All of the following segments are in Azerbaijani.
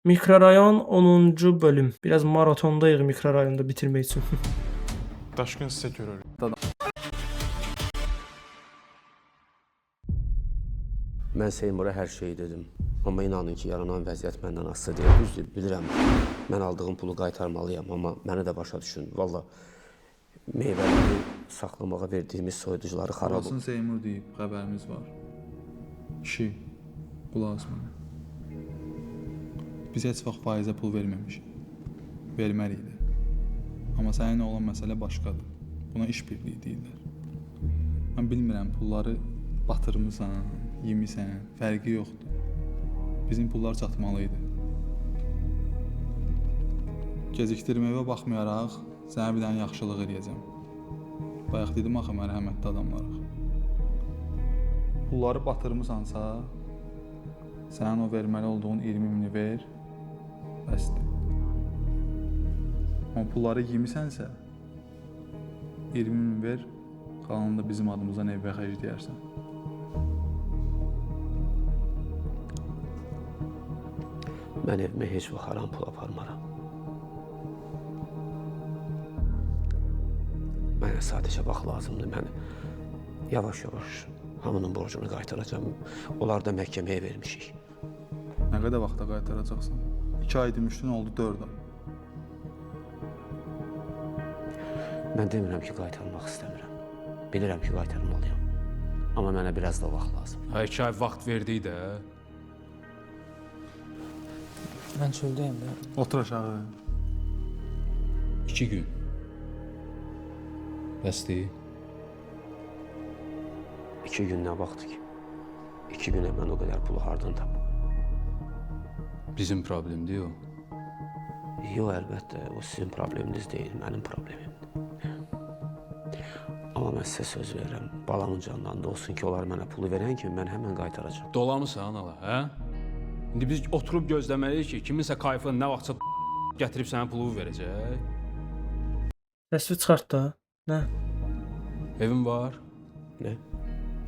Mikrorayon 10-cu bölüm. Biraz maratondayıq mikrorayonda bitirmək üçün. Daşkın sizə görə. Mən Seymura hər şeyi dedim. Amma inanın ki, yaranan vəziyyət məndən asılı deyil. Düzdür, bilirəm. Mən aldığım pulu qaytarmalıyam, amma məni də başa düşün. Valla meyvələri saxlamağa verdiyimiz soyuducuları xarab Olasın Seymur deyib, xəbərimiz var. Kişi, qulaq as mənə. Biz heç vaxt faizə pul verməmişik. Verməliydi. Amma səninlə olan məsələ başqadır. Buna iş birliyi deyirlər. Mən bilmirəm, pulları batırmısan, yemisən, fərqi yoxdur. Bizim pullar çatmalıydı. Gecikdirməyə baxmayaraq, sənə bir dənə yaxşılıq eləyəcəm. Bayaq dedim axı mərhəmətli adamlarıq. Pulları batırmısansa, sənin o verməli olduğun 20.000-ni ver, bəsdir. Amma pulları yemisənsə, 20.000 ver, qalanını da bizim adımızdan evə xərcləyərsən. Mən evimə heç vaxt haram pul aparmaram. Mənə sadəcə bax lazımdır. Mən yavaş-yavaş hamının borcunu qaytaracağım. Onlar da məhkəməyə vermişik. Nə qədər vaxta qaytaracaqsan? 2 ay demişdin, oldu 4 ay. Mən demirəm ki, qaytarmaq istəmirəm. Bilirəm ki, qaytarmalıyam. Amma mənə biraz da vaxt lazım. 2 ay vaxt verdik də. Mən çöldəyim də. Otur aşağı. 2 gün. Bəsdir. 2 gün nə vaxtdır ki? 2 günə mən o qədər pulu hardan tapım? Bizim problemdir o. Yox, əlbəttə, o sizin probleminiz deyil, mənim problemimdir. Amma mən sizə söz verirəm, balamın canından da olsun ki, onlar mənə pulu verən kimi mən həmən qaytaracağam. Dolamısan ala, hə? İndi biz oturub gözləməliyik ki, kiminsə kayfın nə vaxtsa gətirib sənə pulu verəcək. Təsvir çıxart da. Nə? Evin var? Nə?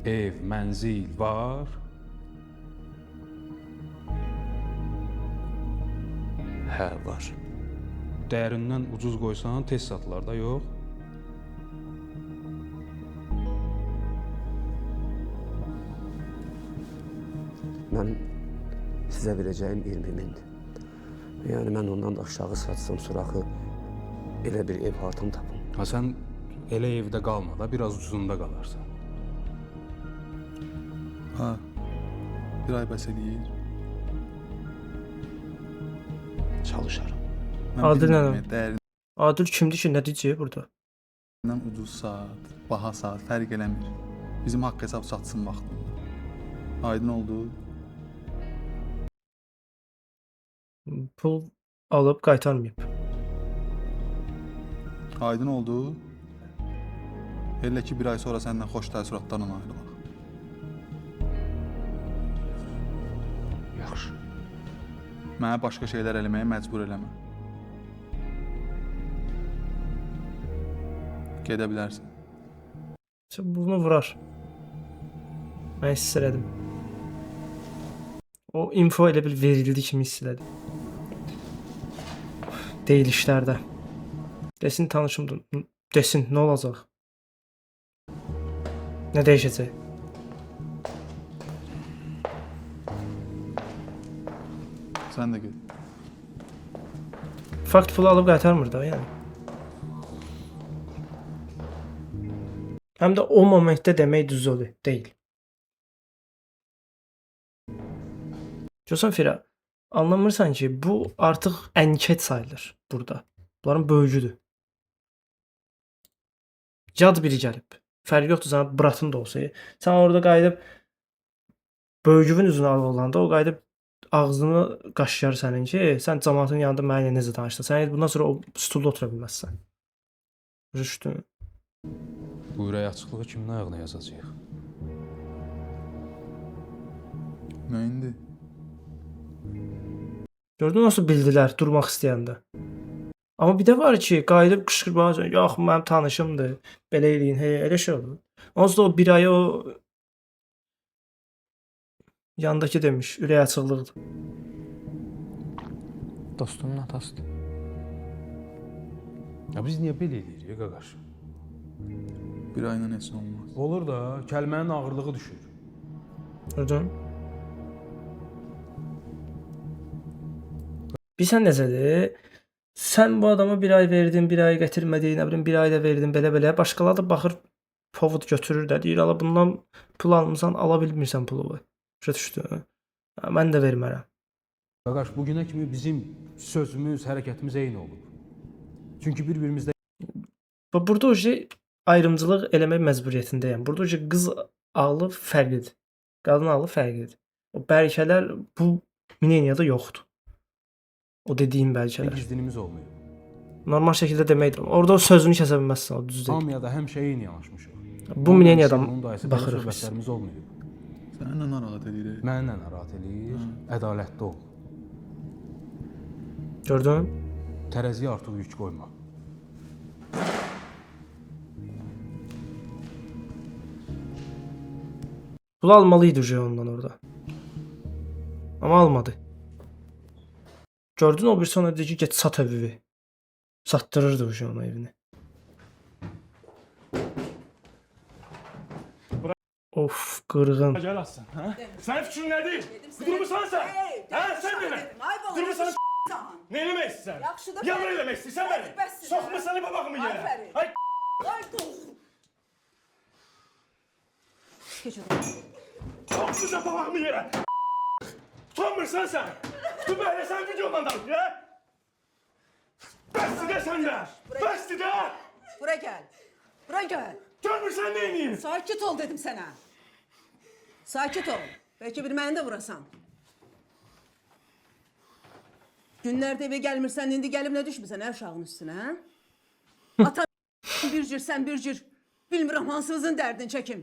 Ev, mənzil var? Hə, var. Dəyərindən ucuz qoysan tez satılar da, yox? Mən sizə verəcəyim 20.000-dir. Yəni, mən ondan da aşağı satsam, suraxı elə bir ev hardan tapım. Ha, sən elə evdə qalma da, biraz ucuzunda qalarsan. Ha, bir ay bəs eləyir. Çalışarım. Mən Adil bilmirəm, nənəm. dəyərindən Adil kimdir ki, nə deyəcək burada? ucuz saat, baha saat fərq eləmir. Bizim haqq hesab satsın vaxtında. Aydın oldu. Pul alıb qaytarmayıb. Aydın oldu. Elə ki, bir ay sonra səndən xoş təəssüratlarla ayrılaq. Yaxşı. Mənə başqa şeylər eləməyə məcbur eləmə. Gedə bilərsən. Sən bunu vurar. Mən hiss elədim. O info elə bil verildi kimi hiss elədim. Deyil işlərdə. Desin tanışımdır. Desin, nə olacaq? Nə dəyişəcək? Sən də get. Fakt pulu alıb qaytarmır da, yəni. Həm də o momentdə demək düz olur, deyil. Görsən Fira, anlamırsan ki, bu artıq ənket sayılır burada. Bunların böyücüdür. Yad biri gəlib. Fərqi yoxdur, sana bratın da olsa. Sən orada qayıdıb böyücünün üzünə olanda o qayıdıb ağzını qaşıyar sənin ki, sən cəmaatın yanında mənimlə necə danışdın. Sən bundan sonra o stulda otura bilməzsən. Rüşdün. Bu ürək açıqlığı kimin ayağına yazacaq? Nə indi? Gördün nasıl bildilər durmaq istəyəndə. Amma bir də var ki, qayıdıb qışqırmağa, yox, mənim tanışımdır, belə eləyin, hey, elə şey olur. Onsuz da o bir ay o yandakı demiş, ürək açıqlıqdır. Dostunun atasıdır. Ya biz niyə belə eləyirik qaqaş? Bir ayla heç nə olmaz. Olur da, kəlmənin ağırlığı düşür. Gördün? Bilsən necədir? Sən bu adama bir ay verdin, bir ay gətirmədin, nə bilim bir ay da verdin, belə-belə. Başqaları da baxır, povud götürür də, deyir, ala bundan pul almısan, ala bilmirsən pulu. Başa düşdü? Ha, mən də vermərəm. Qaqaş, bugünə kimi bizim sözümüz, hərəkətimiz eyni olub. Çünki bir-birimizdə Burada o şey ayrımcılıq eləmək məcburiyyətindəyəm. Burada o şey qız ağlı fərqlidir. Qadın ağlı fərqlidir. O bərkələr bu Mineniyada yoxdur. O dediyim bəlkələr. gizlinimiz olmuyor. Normal şəkildə deməkdir. Orada o sözünü kəsə bilməzsən, o düz deyil. Hamıya da həmişə eyni yanaşmışıq. Bu Mineniyadan Bunun dayısı baxırıq biz. söhbətlərimiz olmuyor. Səninlə narahat edirik. Mənimlə narahat eləyir, ədalətli ol. Gördün? Tərəziyə artıq yük qoyma. Pul almalıydı Jey ondan orada. Ama almadı. Gördün o bir sonra dedi ki get sat evi. Sattırırdı o Jey ona evini. Of qırğın. Gel Aslan. Ha? Sen fikrin nedir? Durmusan sen. Ha sen de. Durmusan ne eləmək istəyirsən? Yaxşıdır. Ya nə eləmək istəyirsən məni? Bəsdir. Soxmusan babamı yerə. Aferin. Ay Ay dur. Geç otur. soxmusan babamı yerə. Utanmırsan sen. Bu böyle sen videondan da ya. Bəsdir də sən də. Bəsdir də. Bura gel. Bura gel. Görmürsən nə eləyir? Sakit ol dedim sana. Sakit ol. Belki bir məni də vurasan. Günlerde eve gelmirsən, indi gəlib nə düşmüsən hər uşağın üstünə, hə? Ata bir cür, sən bir cür. Bilmirəm hansınızın dərdini çəkim.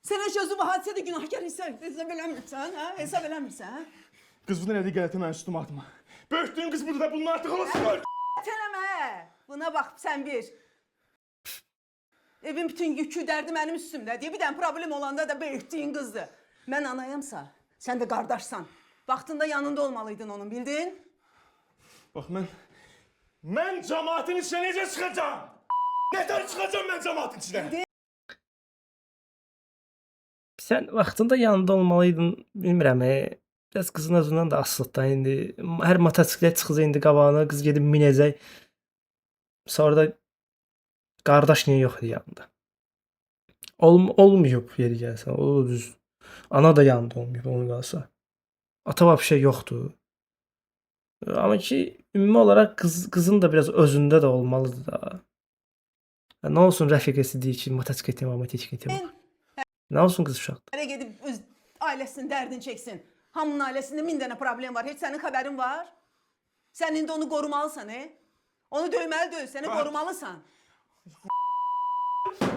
Sən heç özü bu hadisədə günahkar hesab eləmirsən, hə? Hesab eləmirsən, hə? Qız bu nədir qələtə mən üstümə atma. Böyütdüyün qız burada da bunun artıq olasın. Tələmə. Buna bax sən bir. Evin bütün yükü, dərdi mənim üstümdə deyə bir dənə problem olanda da böyütdüyün qızdır. Mən anayamsa, sən də qardaşsan. Vaxtında yanında olmalıydın onun, bildin? Bax mən cəmaatın içinə necə çıxacağam? Nətər çıxacağam mən cəmaatın içinə? Sən vaxtında yanında olmalıydın, bilmirəm. Biraz qızın özündən də asılıqdan indi. Hər motosiklet çıxacaq indi qabağına, qız gedib minəcək. Sonra da qardaş niyə yox idi yanında? Olmayıb yeri gəlsə, o da düz. Ana da yanında olmayıb onun qalsa. Ata var bir şey yoxdur. Amma ki ümumi olaraq qızın da biraz özündə də olmalıdır da. Nə olsun rəfiqəsi deyir ki, motosikletim var, motosikletim var. Nə olsun qız uşaqdır. Nereye gedib öz ailəsinin dərdini çəksin. Hamının ailəsində min dənə problem var. Heç sənin xəbərin var? Sən indi onu qorumalısan, Onu döyməli deyil, səni qorumalısan.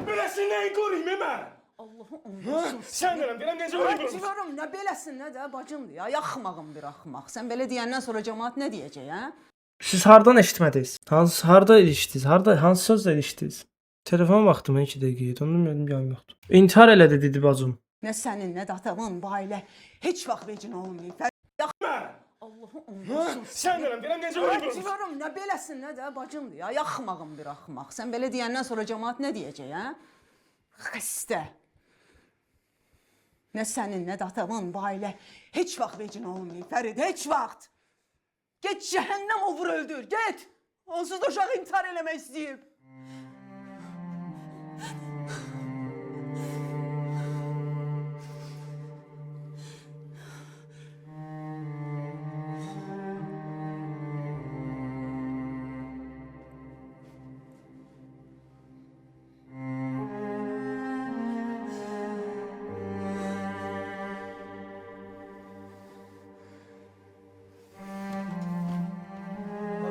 Beləsin nəyin qoruyayım mən? Allah'ım ondan Sən deyirəm necə Ay qoruyayım? diyorum, nə beləsin, nə də bacımdır ya. Yaxmağım bir axmaq. Sən belə deyəndən sonra cəmaat nə deyəcək, hə? Siz hardan eşitmədiniz? Harda ilişdiniz? Hansı sözlə ilişdiniz? Telefon vaxtı mən 2 dəqiqə idi. Onu bilmirəm, yayım yoxdur. İntihar elədi dedi bacım. Nə sənin, nə də atamın bu ailə heç vaxt vecin olmayıb. Allah'ım ondan Sən deyirəm necə Ay qoruyayım? diyorum, nə beləsin, nə də bacımdır ya. Yaxmağım bir axmaq. Sən belə deyəndən sonra cəmaat nə deyəcək, hə? Xəstə. Nə sənin, nə də atamın bu ailə heç vaxt vecin olmayıb. Fərid, heç vaxt. Get cəhənnəm o vur öldür, get. Onsuz da uşaq intihar eləmək istəyib.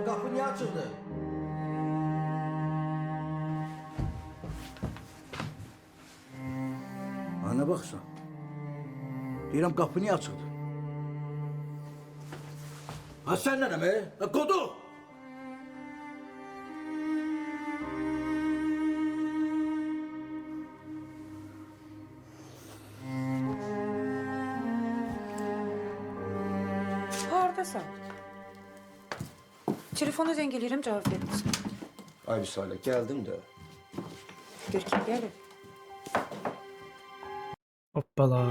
Kapı niye açıldı? Ana baksan. Deyirəm qapı niyə açıldı? Ha sən nə demək? Ha qodu! Hardasan? Telefona zəng eləyirəm, cavab vermirsən. Ay Vüsalə, gəldim də. Gör kim gəlir. Hoppala.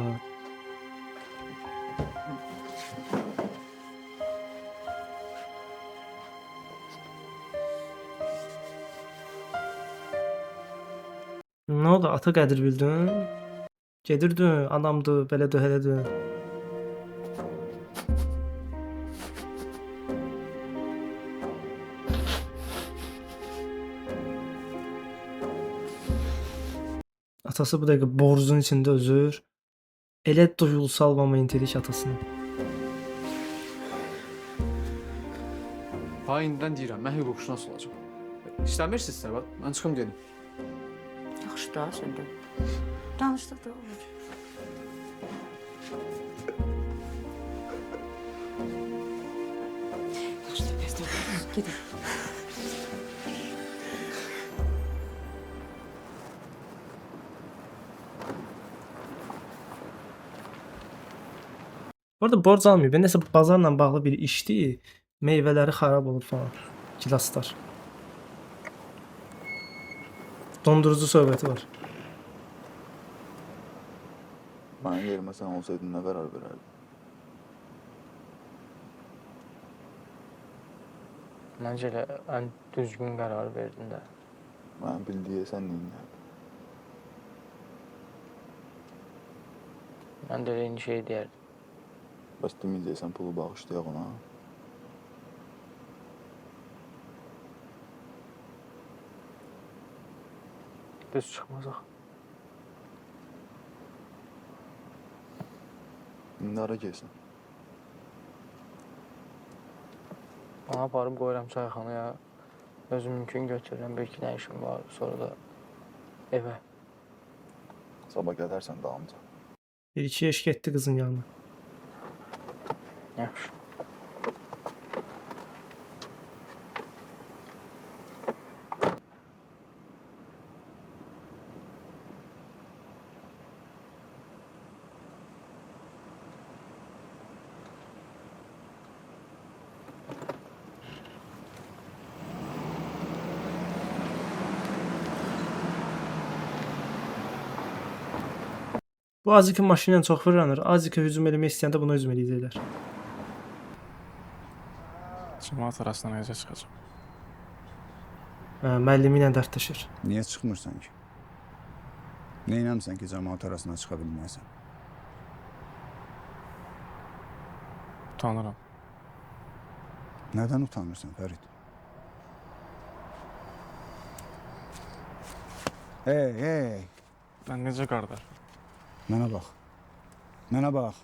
Ne oldu? Ata Qədir bildin? Gedirdin, anamdı, belədir, elədir. Atası bu dəqiqə borcun içində özür. Elə duyğusal momentilik atasına. Ha, indidən deyirəm, mən hüquqşünas olacam. İstəmirsinizsə, mən çıxım gedim. Yaxşı da, sən də. Danışdıq da olur. Yaxşı da, bəs də. Gedin. Bu arada borc almıyor. Ben nəsə bazarla bağlı bir işdir. Meyvələri xarab olur falan. Gilaslar. Dondurucu söhbəti var. Mənim yerimə sən olsaydın nə qərar verərdin? Məncə elə ən düzgün qərar verdin də. Mənim bildiyi sən neyinlərdin? Mən də eyni şey deyərdim. Bəs deməyəcəksən pulu bağışlayaq ona. Düz çıxmazaq. İndi hara gəlsin? Ona aparıb qoyuram çayxanaya. Özüm mümkün götürürəm, bir-iki dənə işim var. Sonra da evə. Sabah gələrsən dalımca. Bir-iki yaş getdi qızın yanına. Yaxşı. Bu Aziki maşinlə çox fırlanır. Aziki hücum eləmək istəyəndə buna hücum eləyəcəklər. Cəmaət arasına necə çıxacam? Müəllimi ilə dərdləşir. Niyə çıxmırsan ki? Neynəmsən ki, cəmaət arasına çıxa bilməyəsən? Utanıram. Nədən utanırsan, Fərid? Hey! Mən necə qardaş? Mənə bax. Mənə bax.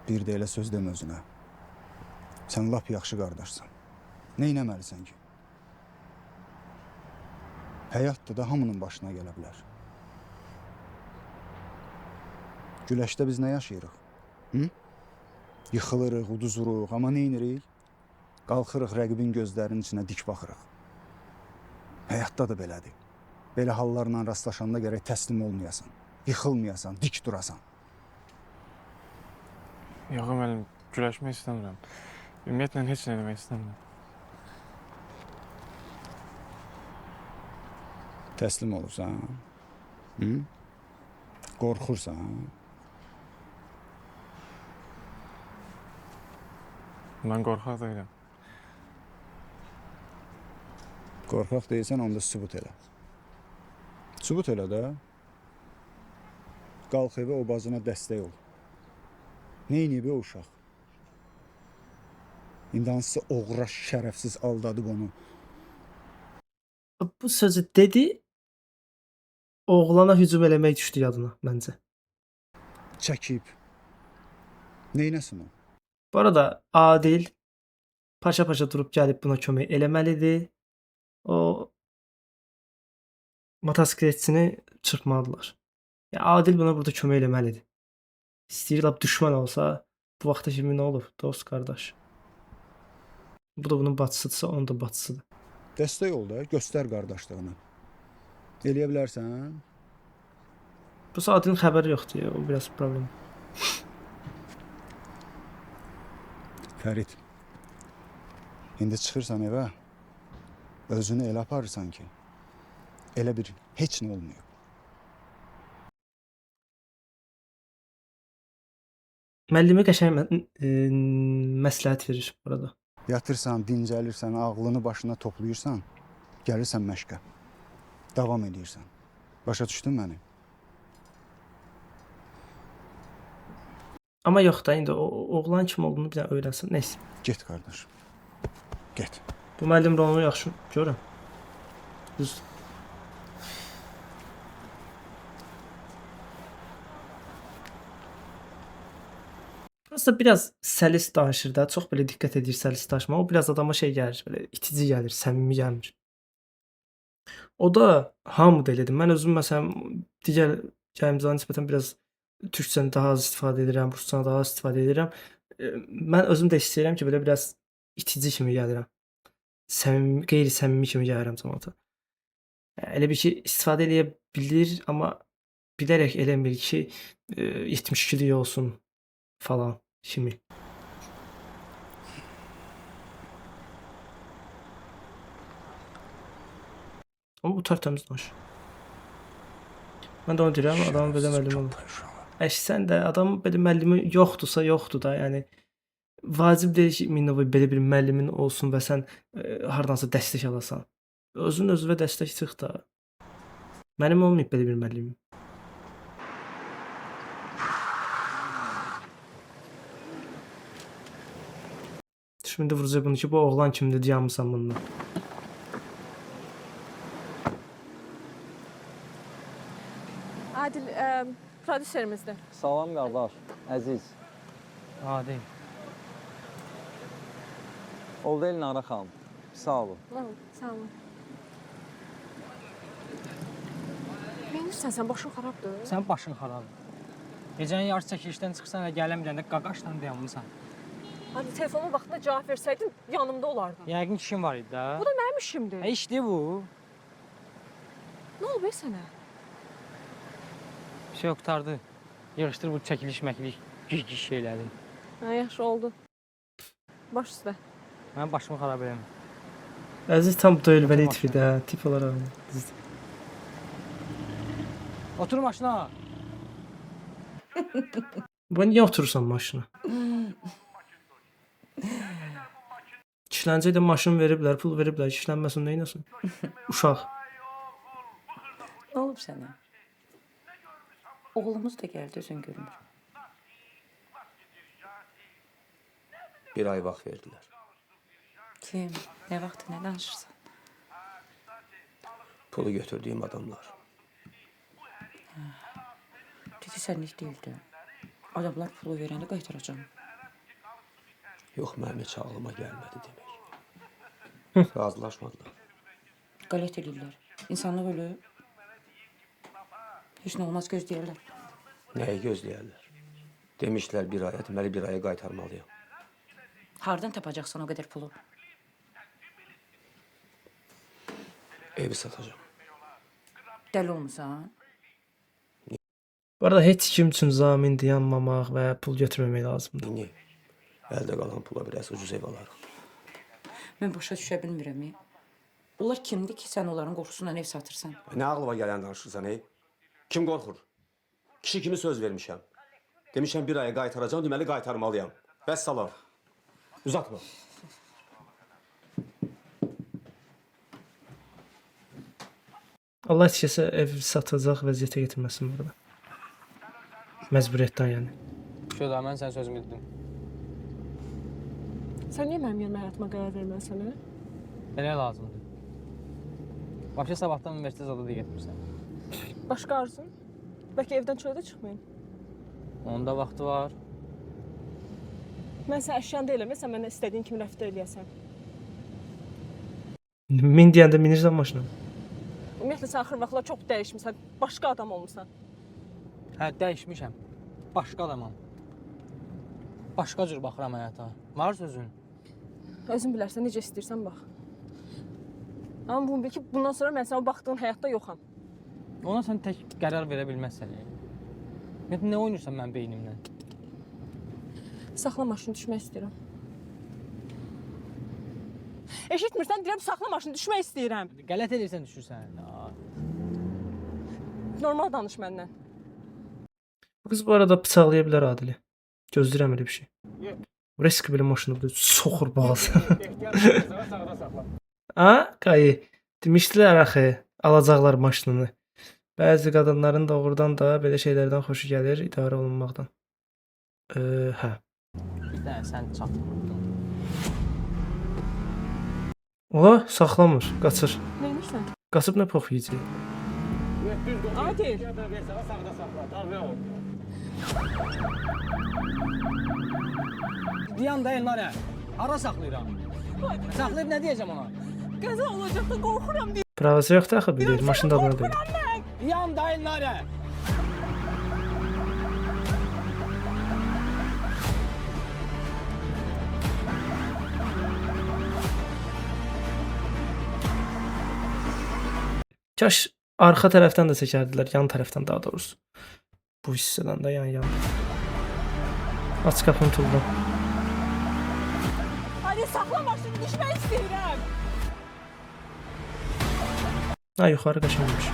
Bir də elə söz demə özünə. Sən lap yaxşı qardaşsan. Neynəməlisən ki? Həyatda da hamının başına gələ bilər. Güləşdə biz nə yaşayırıq? Hı? Yıxılırıq, uduzuruq, amma neynirik? Qalxırıq rəqibin gözlərinin içinə dik baxırıq. Həyatda da belədir. Belə hallarla rastlaşanda gərək təslim olmayasan, yıxılmayasan, dik durasan. Yox, müəllim, güləşmək istəmirəm. Ümumiyyətlə heç nə eləmək istəmirəm. Təslim olursan, hı? Qorxursan, Mən qorxaq deyiləm. qorxaq deyilsən, onda sübut elə. Sübut elə də. Qalx evə o bazına dəstək ol. Neyniyib o uşaq? İndi hansısa oğraş, şərəfsiz aldadıb onu. Bu sözü dedi. Oğlana hücum eləmək düşdü yadına məncə. Çəkib. Neynəsin o? Bu arada Adil paşa-paşa durub gəlib buna kömək eləməlidir. O motosikletçini çırpmalıdırlar. Ya Adil buna burada kömək eləməlidir. İstəyir lap düşmən olsa, bu vaxta kimi nə olub? Dost, qardaş. Bu da bunun bacısıdırsa, onun da bacısıdır. Dəstək ol da, göstər qardaşlığını. Eləyə bilərsən? Bu Adilin xəbəri yoxdur ya, o biraz problem. Fərid, İndi çıxırsan evə, özünü elə aparırsan ki, elə bir heç nə olmuyor. Müəllimi qəşəng məsləhət verir burada. Yatırsan, dincəlirsən, ağlını başına toplayırsan, gəlirsən məşqə. Davam edirsən. Başa düşdün məni? Amma yox da indi o oğlan kim olduğunu bir dənə öyrənsin. Nəysə. Get qardaş. Get. Bu müəllim rolunu yaxşı görürəm. Düz. Prosta biraz səlis danışır da, çox belə diqqət edir səlis danışmağa. O biraz adama şey gəlir, belə itici gəlir, səmimi gəlmir. O da hamı da elədir. Mən özüm məsələn digər gəlimizə nisbətən biraz türkçəni daha az istifadə edirəm, rusçanı daha az istifadə edirəm. Mən özüm də istəyirəm ki, belə biraz itici kimi gəlirəm. Səmimi, qeyri-səmimi kimi gəlirəm cəmaata. Elə bir ki, istifadə eləyə bilir, amma bilərək eləmir ki, 72'lik olsun falan kimi. Amma bu tərtəmiz danışır. Mən də onu deyirəm, adamın belə müəllimi olur. Sən də adam belə müəllimi yoxdursa, yoxdur da, yəni vacib deyil ki, minnovo belə bir müəllimin olsun və sən hardansa dəstək alasan. Özün özünə dəstək çıx da. Mənim olmayıb belə bir müəllimim. Şimdi vuracaq bunu ki, bu oğlan kimdir, diyamısan bundan. Adil, prodüserimizdir. Salam qardaş, əziz. Adil. Oldu elin Ara xanım. Sağ olun. Sağ olun. Neyinirsən, sən başın xarabdır? Sən başın xarabdır. Gecənin yarısı çəkilişdən çıxsan və gələm biləndə qaqaşdan dayanmısan. Hadi telefonuma vaxtında cavab versəydin, yanımda olardın. Yəqin işin var idi də. Bu da mənim işimdir. İşdir bu. Nə olub sənə? Bir şey yok qurtardı. Yığışdır bu çəkiliş giş şeyləri. Hə, yaxşı oldu. Baş üstə. Mən başımı xarab eləmə. Əziz tam döyülməli tipi də, tip olaraq. Otur maşına. Bu niyə oturursan maşına? İşləncə də maşın veriblər, pul veriblər, işlənməsin, neynəsin? Uşaq. Nə olub sənə? Oğlumuz da gəldi, özün görmür. Bir ay vaxt verdilər. Kim? Nə vaxtı, nə danışırsan? Pulu götürdüyüm adamlar. Dedi sənlik deyildi. Adamlar pulu verəndə qaytaracam. Yox, mənim heç ağlıma gəlmədi demək. Razılaşmadılar. Qələt edirlər. İnsanlar ölür. Heç nə olmaz, gözləyərlər. Nəyi gözləyərlər? Demişlər bir aya, deməli bir aya qaytarmalıyam. Hardan tapacaqsan o qədər pulu? Evi satacağım. Dəli olmusan? Bu arada heç kim üçün zamin dayanmamaq və pul götürməmək lazımdır. Niyə? Əldə qalan pula biraz ucuz ev alarıq. Mən başa düşə bilmirəm. Onlar kimdir ki, sən onların qorxusundan ev satırsan? Nə ağlıma gələn danışırsan, ey? Kim qorxur? Kişi kimi söz vermişəm. Demişəm bir aya qaytaracağım, deməli qaytarmalıyam. Vəssalam. Uzatma. Allah heç kəsə ev satacaq vəziyyətə getirməsin burada. Məcburiyyətdən yəni. Şöyle mən sən sözümü dedim. Sən niyə mənim yerime həyatıma qərar verməlisən, hə? Belə lazımdır. Vapşə sabahdan universitet zada da getmirsən. Başqa arzun? Bəlkə evdən çölə də çıxmayın. Onun da vaxtı var. Mən sən əşyan deyiləm, sən mənə istədiyin kimi rəftar eləyəsən. Min deyəndə minirsən maşına. Ümumiyyətlə, sən axır vaxtlar çox dəyişmişsən, başqa adam olmuşsan. Hə, dəyişmişəm. Başqa adamam. Başqa cür baxıram həyata. Var sözün. Özün bilərsən, necə istəyirsən bax. Amma bunu bil ki, bundan sonra mən sənə baxdığın həyatda yoxam. Ona sən tək qərar verə bilməzsən. Nə oynayırsan mən beynimlə? Saxla maşını, düşmək istəyirəm. Eşitmirsən, deyirəm saxla maşını, düşmək istəyirəm. Qələt edirsən düşürsən. Normal danış məndən. Bu qız bu arada bıçaqlaya bilər Adili. Gözləyirəm elə bir şey. Risk belə maşını böyle soxur boğazına. Ha, Qayı. Demişdilər axı, alacaqlar maşınını. Bəzi qadınların doğrudan da belə şeylərdən xoşu gəlir, idarə olunmaqdan. Hə. Bir dənə sən çatdın. O, saxlamır, qaçır. Nə edirsən? Qaçıb nə pox yeyəcək? Adil. Dayan da Elnarə. Hara saxlayıram? Saxlayıb nə deyəcəm ona? Qəza olacaq da qorxuram deyə. Pravası yoxdur axı bilir, maşında adına deyil. Dayan da Elnarə. Kaş arxa tərəfdən də çəkərdilər, yan tərəfdən daha doğrusu. Bu hissədən də yan. Aç qapını tuldum. Hadi saxla maşını, düşmək istəyirəm. Ha, yuxarı qaçırmış.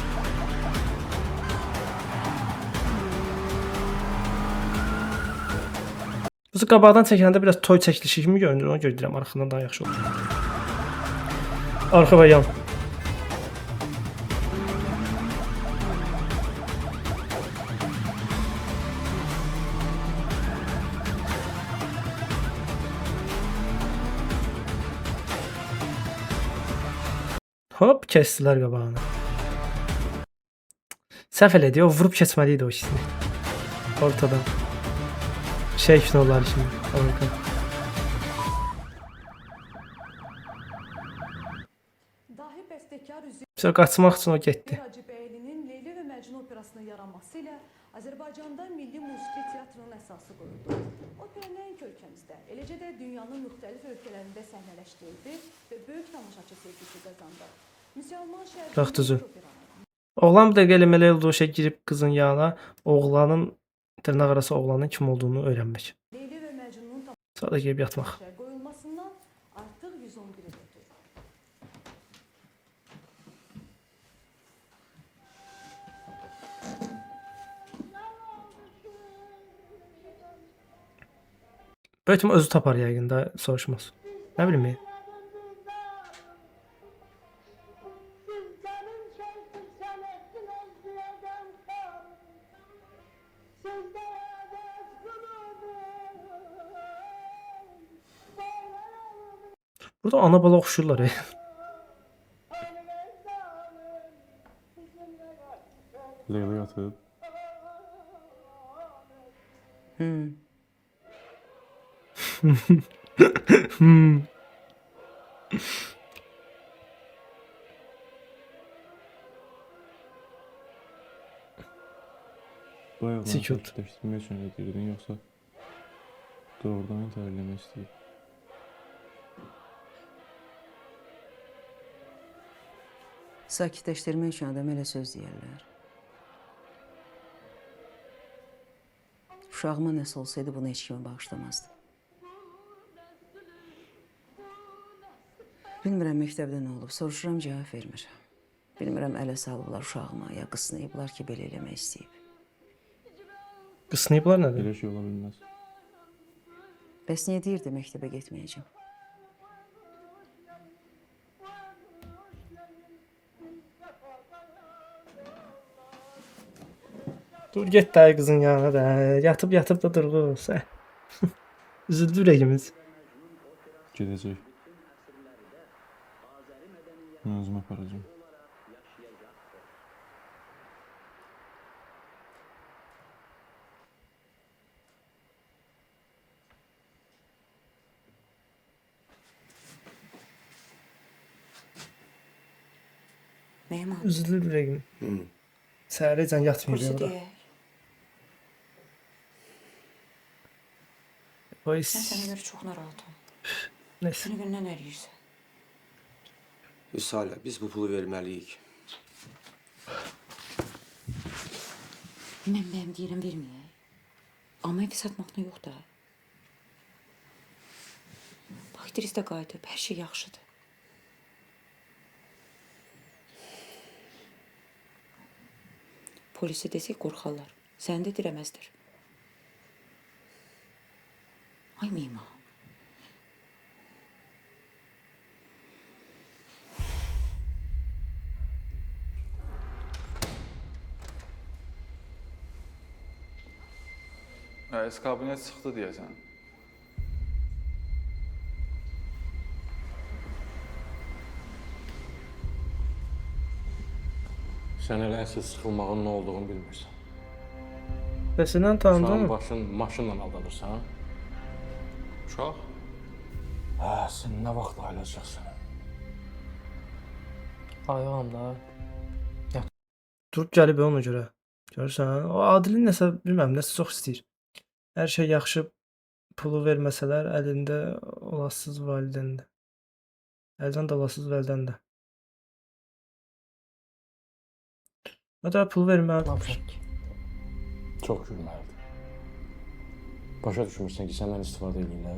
Bu qabaqdan çəkəndə biraz toy çəkilişi kimi görünür, onu görürəm, arxadan daha yaxşı olur. Arxa və yan. Hop, kəsdilər qabağını. Səhv elədi, o vurub keçməli idi o ikisini. Ortadan. Şey finalları kimi. Harika. Dahi bəstəkar Sonra qaçmaq üçün o getdi. Hacıbəylinin Leyli və Məcnun operasının yaranması ilə Azərbaycanda milli musiqi teatrının əsası qoyuldu. Opera nəinki ölkəmizdə, eləcə də dünyanın müxtəlif ölkələrində səhnələşdirildi və böyük tamaşaçı sevgisi qazandı. Müsəlman Bax düzü. şəhərində Oğlan bir dəqiqə eləməli olduğu şey girib qızın yanına, oğlanın dırnaq arası oğlanın kim olduğunu öyrənmək. Leyli və Məcnunun Sonra da girib yatmaq. qoyulmasından artıq 111 il ötür. Böyütüm özü tapar yəqin də soruşmaz. Nə bilim. Burada ana bala oxşurlar. Leyla yatıb. Bu ayaqlarını Sikut. sakitləşdirmək üçün edirdin, yoxsa doğrudan intihar eləmək istəyib? Sakitləşdirmək üçün adam elə söz deyərlər. Uşağıma nəsə olsaydı bunu heç kimə bağışlamazdım. Bilmirəm məktəbdə nə olub, soruşuram cavab vermir. Bilmirəm ələ salıblar uşağıma, ya qısnayıblar ki, belə eləmək istəyib. Qısnayıblar nədir? Belə şey ola bilməz. Bəs niyə deyirdi məktəbə getməyəcəm? Dur get dayı qızın yanına da. Yatıb da durğuz. Üzüldü ürəyimiz. Gedəcək. Mən özümü aparacağım. Nəyim abi? Üzülür ürəyim. Səhərəcən yatmıyor Kursu orada. deyək. Vay. Mən sənə görə çox narahatam. Neyse. Günü-gündən əriyirsən. Vüsalə, biz bu pulu verməliyik. Mən bəyəm deyirəm verməyək. Amma evi satmaqla yox da. Bax İdris də qayıdıb, hər şey yaxşıdır. Polisi desək qorxarlar. Səni də dirəməzlər. Ay Mima. Rəis kabinet çıxdı deyəsən. Sən elə əsl sıxılmağın nə olduğunu bilmirsən. Səsindən tanıdın Uşağın mı? başın maşınla aldanırsan. Uşaq? Hə, sən nə vaxt ayılacaqsan? Ayağım da. Durub gəlib ona görə. Görürsən? O Adilin nəsə bilmirəm, nəsə çox istəyir. Hər şey yaxşı, pulu verməsələr əlində olasız validəndə. Əldən də olasız validən də. O da pul verməlidir. Çox gülməlidir. Başa düşmürsən ki, səndən istifadə edirlər.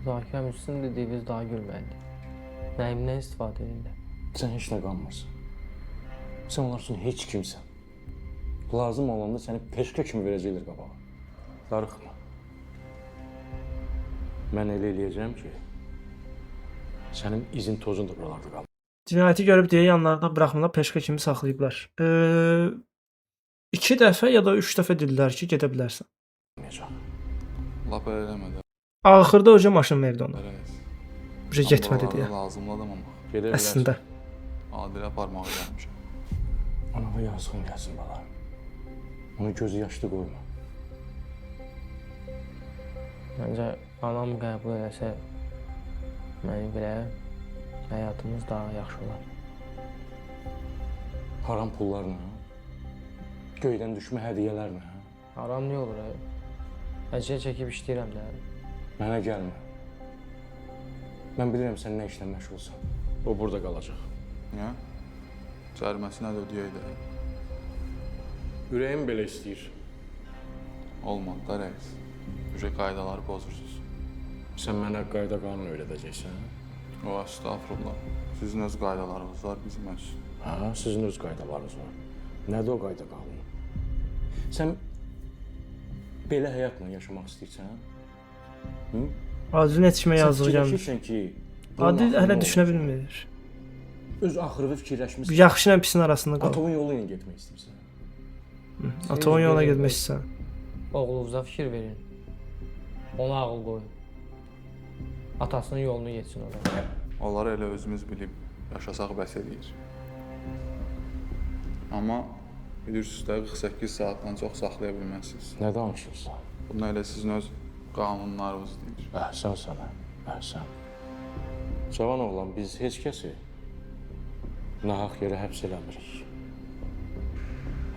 Zakir Müslüm dediyiniz daha gülməlidir. Nəyimdən istifadə edirlər? Sən heç nə qanmırsan. Sən onlar üçün heç kimsən. Lazım olanda səni peşka kimi verəcəklər qabağa. Darıxma. Mən elə eləyəcəm ki, sənin izin tozun da buralarda qalır. Cinayəti görüb deyə yanlarında buraxmırlar, peşka kimi saxlayıblar. 2 dəfə ya da 3 dəfə dedilər ki, gedə bilərsən. Lap eləmə də. Axırda hoca maşın verdi ona. Rəis. Bir şey getmədi deyə. Lazımlı adam ama. Gedə bilərsən. Əslində. Adilə parmağı gəlmişəm. Ona da yazığın gəlsin bala. Onu gözü yaşlı qoyma. Məncə anam qəbul eləsə məni belə həyatımız daha yaxşı olar. Haram pullarla, göydən düşmə hədiyyələrlə. Haram nə olur? Əziyyət çəkib işləyirəm də. Mənə gəlmə. Mən bilirəm sən nə işlə məşğulsan. O burada qalacaq. Niyə? Cəriməsinə də ödəyək də. Ürəyim belə istəyir. Olmadı da rəis. Ücə qaydaları pozursunuz. Sən mənə qayda qanun öyrədəcəksən. O, estağfurullah. Sizin öz qaydalarınız var, bizim öz. Hə, sizin öz qaydalarınız var. Nədir o qayda qanunu? Sən belə həyatla yaşamaq istəyirsən? Hı? Adilin yetişmə yazığı gəlmir. Fikirləşirsən ki, Adil hələ düşünə bilmir. öz axırını fikirləşmirsən. Yaxşı ilə pisin arasında qalır. Atovun yolu ilə getmək istəyirsən. Atovun yoluna getmək istəyirsən. Oğlunuza fikir verin. Ona ağıl qoyun. Atasının yolunu getsin orada. Onları elə özümüz bilib yaşasaq bəs edir. Amma bilirsiniz də 48 saatdan çox saxlaya bilməzsiniz. Nə danışırsan? Bunu elə sizin öz qanunlarınız deyir. Əhsən sənə, əhsən. Cavan oğlan, biz heç kəsi nahaq yerə həbs eləmirik.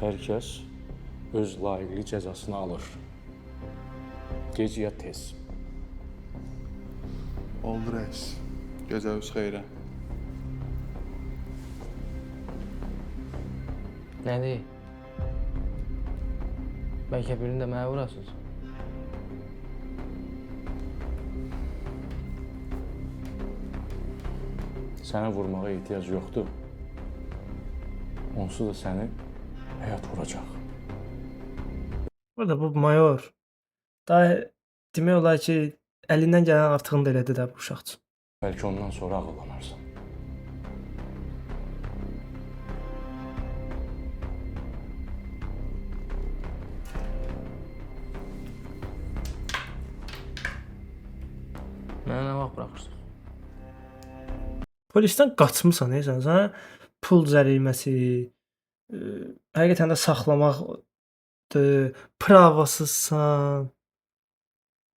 Hər kəs öz layiqli cəzasını alır. Gec ya tez. Oldu rəis. Gecəniz xeyrə. Nədir? Bəlkə birini də mənə vurasınız. Sənə vurmağa ehtiyac yoxdur. Onsuz da səni həyat vuracaq. Burada bu mayor daha demək olar ki, əlindən gələn artığını da elədi də bu uşaq üçün. Bəlkə ondan sonra ağıllanarsan. Mənə nə vaxt buraxırsınız? Polisdən qaçmısan, sən? Sənə pul cəriməsi, həqiqətən də saxlamaqdır, pravasızsan.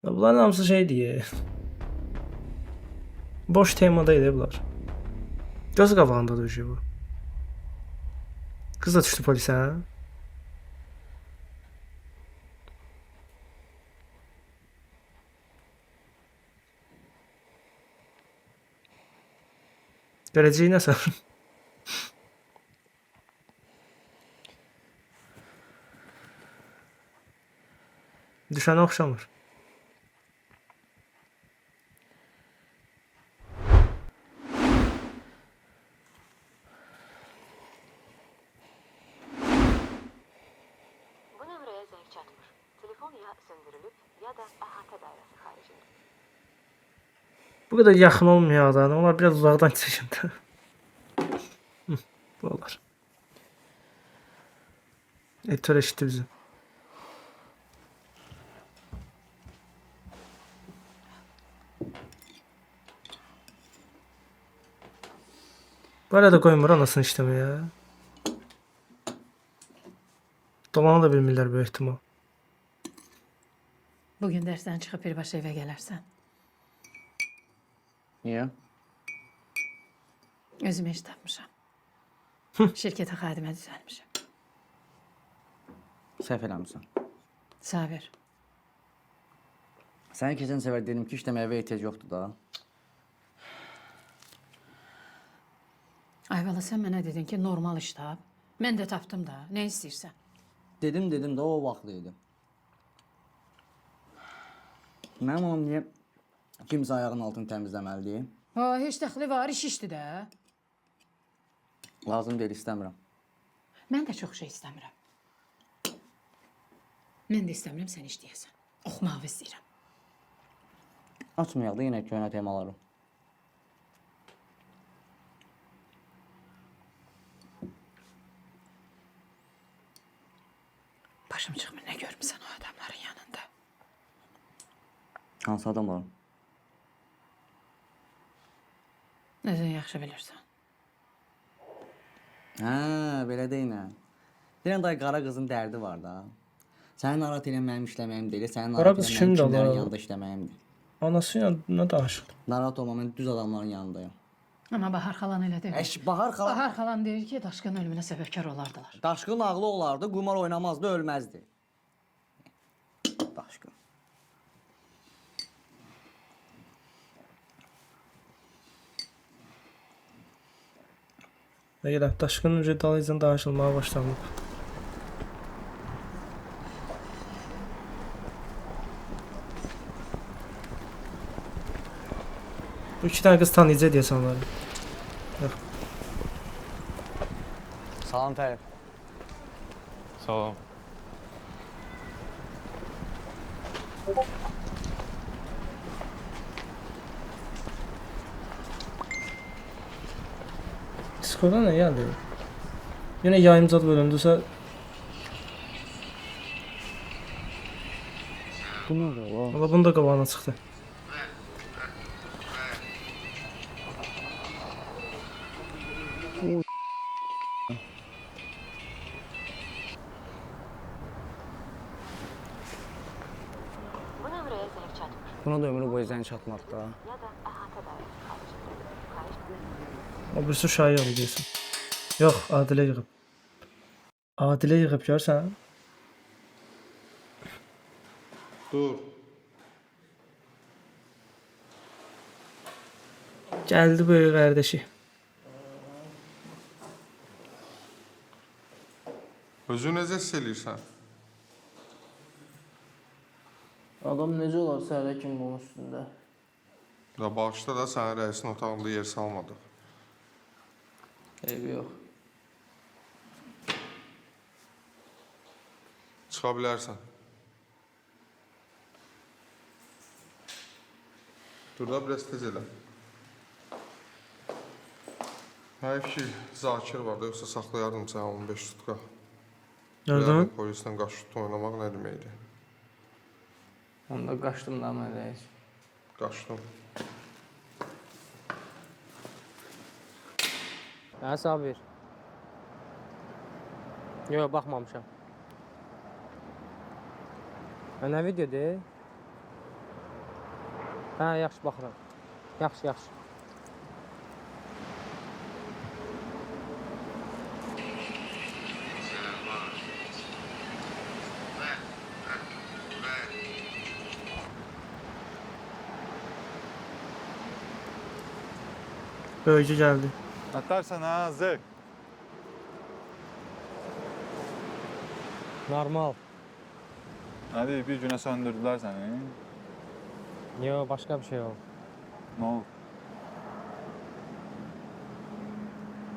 Bunların hamısı şey deyir. Boş temada idi bunlar. Göz qabağında da şey bu. Qız da düşdü polisə. Gələcəyi nəsə? Düşənə oxşamır. Telefon ya söndürülüp ya da əhatə dairəsi xaricində. Bu kadar yaxın olmuyor adam. Onlar biraz uzaqdan çəkindi. Bu olar. Editör eşitdi bizi. Böyle de koymur anasını işlemeye. Dolanı da bilmirlər böyük ehtimal. Bugün dərsdən çıxıb birbaşa evə gələrsən. Niyə? Özümə iş tapmışam. Şirkətə xadimə düzəlmişəm. Səhv eləmirsən. Sabir. Sənə keçən səfər dedim ki, işləməyə ehtiyac yoxdur da. Ayvalı, sən mənə dedin ki, normal iş tap. Mən də tapdım da. Nə istəyirsən? Dedim də o vaxtlı idi. Mənim onun niyə kimsə ayağının altını təmizləməlidir? Heç dəxli var, iş işdir də. Lazım deyil, istəmirəm. Mən də çox şey istəmirəm. Mən də istəmirəm sən işləyəsən. Oxumağı istəyirəm. Açmayaq da yenə köhnə temaları. Başım çıxmır, nə görmüsən o adamların yanında? Hansı adamlar? Özün yaxşı bilirsən. Hə, belə deyinə. Deyən day qara qızın dərdi var da. Sənin narahat elə mənim işləməyim deyil, sənin Qara narahat qız elə kimdir mənim kimlərin Allah? yanında işləməyimdir. Anasıyla nə danışır? Narahat olma, mən düz adamların yanındayım. Amma Bahar xalan elə deyir. Bahar xalan... Bahar xalan deyir ki, Daşqın ölümünə səbəbkar olardılar. Daşqın ağlı olardı, qumar oynamazdı, ölməzdi. Daşqın. Və elə Daşqının dalıyla danışılmağa başlanıb. Bu iki tane kız tanıyacaq deyəsən onları. Yox. Salam Tərif. Salam. Discord'dan nə gəldi? Yine yayımcad bölündüsə Bu nədir o? valla bunun da qabağına çıxdı. Bu nömrəyə zəng çatmır. Buna da ömrü boyu zəng çatmadı da. Ya da əhatə dairəsi xaricində. Xahiş O birisi uşağı yığıb deyirsən. Yox, Adilə yığıb. Adilə yığıb görsən? Dur. Gəldi böyük qardaşı. Özü necə hiss eləyirsən? Adam necə olar səhərə kimi bunun üstündə? Da bağışda da sənin rəisin otağında yer salmadıq. Eybi yox. Çıxa bilərsən. Dur da biraz tez elə. Həyif ki, Zakir var da, yoxsa saxlayardım sənə 15 tutka. Nereden? Polislə qaşıqda oynamaq nə deməkdir? Onda qaçdım da mən rəis. Qaçdım. Hə, Sabir. Yox, baxmamışam. Nə videodur? Hə, yaxşı baxıram. Yaxşı, yaxşı. Böyücü gəldi. Atarsan ha zık. Normal. Hadi bir günə söndürdülər səni. Yox, başqa bir şey oldu. Nə oldu?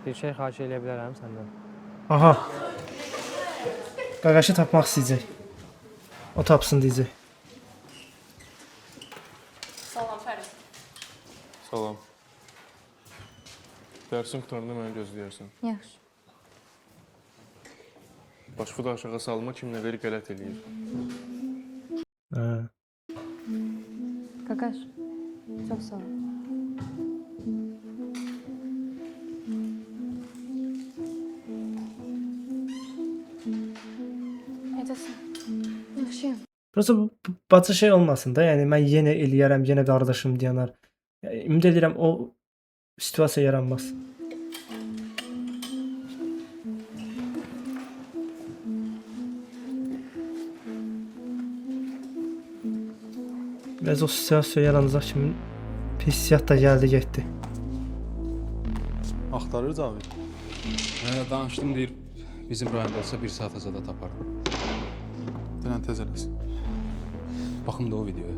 Bir şey xahiş edə bilərəm səndən. Aha. Qaqaşı tapmaq istəyəcək. O tapsın deyəcək. Salam Fərid. Salam. Dərsin qutarında məni gözləyərsən. Yaxşı. Başımı da aşağı salma, kimlə veri qələt eləyir. Hə. Qaqaş. Çox sağ ol. Necəsən? Yaxşıyam. Prosta bu bacı şey olmasın da, yəni mən yenə eləyərəm, yenə qardaşım deyənar. Ümid edirəm o situasiya yaranmaz. Biraz o situasiya yaranacaq kimi hissiyat da gəldi getdi. Axtarır Cavid. Danışdım deyir, bizim rayonda olsa 1 saat azada tapar. Denən tez eləsin. Baxım da o videoya.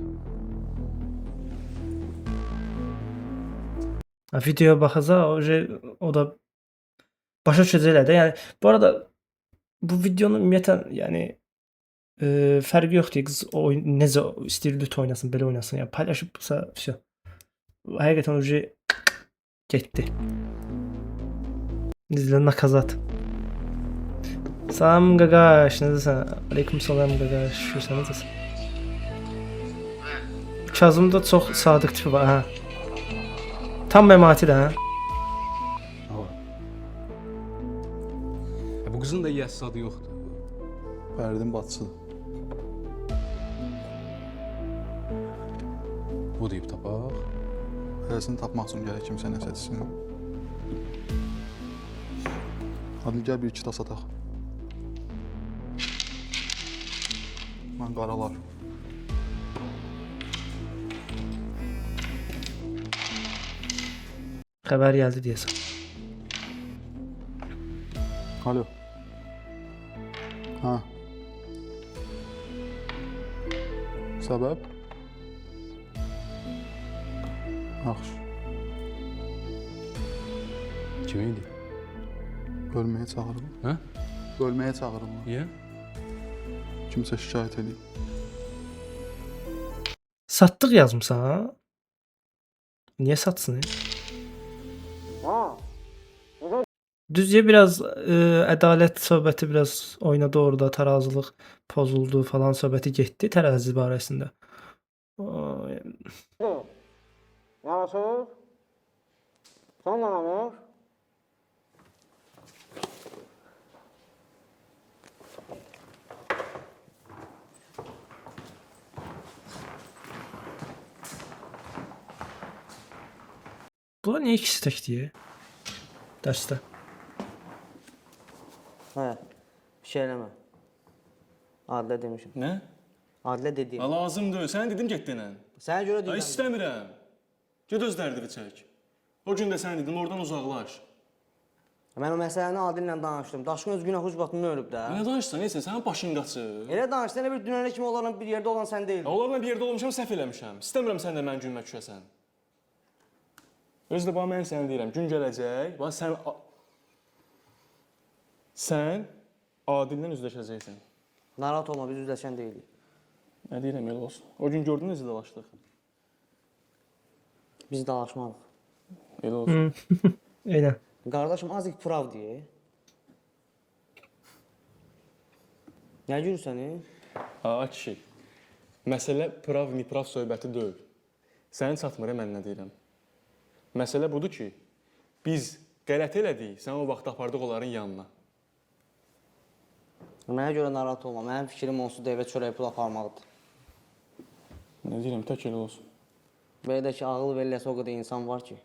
Videoya baxacaq, o da başa düşəcəklər də. Yəni bu arada bu videonun ümumiyyətlə, yəni fərqi yoxdur. Qız necə istəyir lüt oynasın, belə oynasın. Yəni paylaşıbsa, vəsə. Həqiqətən o getdi. İzlə nakazat. Salam qaqaş, necəsən? Aleyküm salam qaqaş, şükürsən necəsən? Kazımda çox sadiq tipi var, hə. Tam məmatidir, hə? Bu qızın da yəs adı yoxdur. Fəridin bacısıdır. Bu deyib tapaq. Hələsini tapmaq üçün gərək kimsə nəsə etsin. Hadi gəl bir iki tas ataq. Mən qaralar. Xəbər gəldi deyəsən. Alo. Ha. Səbəb? Yaxşı. Kim idi? Bölməyə çağırılır. Hə? Bölməyə çağırılır. Niyə? Kimsə şikayət edib. Satdıq yazmısan, ha? Niyə satsın? Düzce biraz ədalət söhbəti biraz oynadı orada, tarazılıq pozuldu falan söhbəti getdi tərəzi barəsində. Yarasır. Son anamır. Bunlar niyə ikisi tək deyir? Dərsdə. Hə, bir şey eləmə. Adilə demişim. Nə? Adilə dediyim. Lazımdır. Sən dedim get denən. Sənə görə deyirəm. Ay istəmirəm. Get öz dərdini çək. O gün də sən dedim, oradan uzaqlaş. Mən o məsələni Adillə danışdım. Daşqın öz günah ucbatından ölüb də. Nə danışsan, neysə, sənin başın qaçır. Elə danışsan, elə bir dünənə kimi onlarla bir yerdə olan sən deyil. Onlarla bir yerdə olmuşam, səhv eləmişəm. İstəmirəm sən də mənim günümə düşəsən. Özü də bax, mən sənə deyirəm, gün gələcək, bax, sən Adillə üzləşəcəksən. Narahat olma, biz üzləşən deyilik. Nə deyirəm, elə olsun. O gün gördün necə dalaşdıq? Biz dalaşmalıq. Elə olsun. Eynən. Qardaşım, azıq prav deyə. Nə gülürsən, Kişi, məsələ prav-miprav söhbəti deyil. Sənin çatmır, mən nə deyirəm. Məsələ budur ki, biz qələt elədik, sən o vaxt apardıq onların yanına. Mənə görə narahat olma, mənim fikrim onsuz da evə çörək pul aparmalıdır. Nə deyirəm, tək elə olsun. Belə də ki, ağıl veriləsə o qədər insan var ki.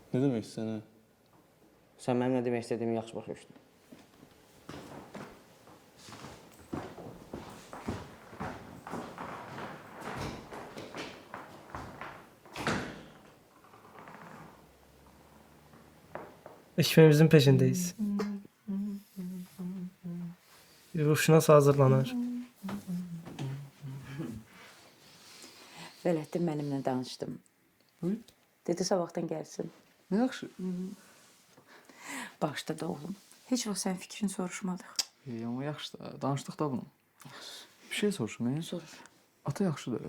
Nə demək istəyən? Sən mənim nə demək istədiyimi yaxşı başa düşdün. Ekibimizin peşindeyiz. Ruhşunas hazırlanır. Vələttin mənimlə danışdım. Dedi, sabahdan gəlsin. Yaxşı. Bağışladı oğlum. Heç vaxt sən fikrini soruşmadıq. Amma yaxşı da, danışdıq da bunu. Bir şey soruşum. Soruş. Ata yaxşıdır.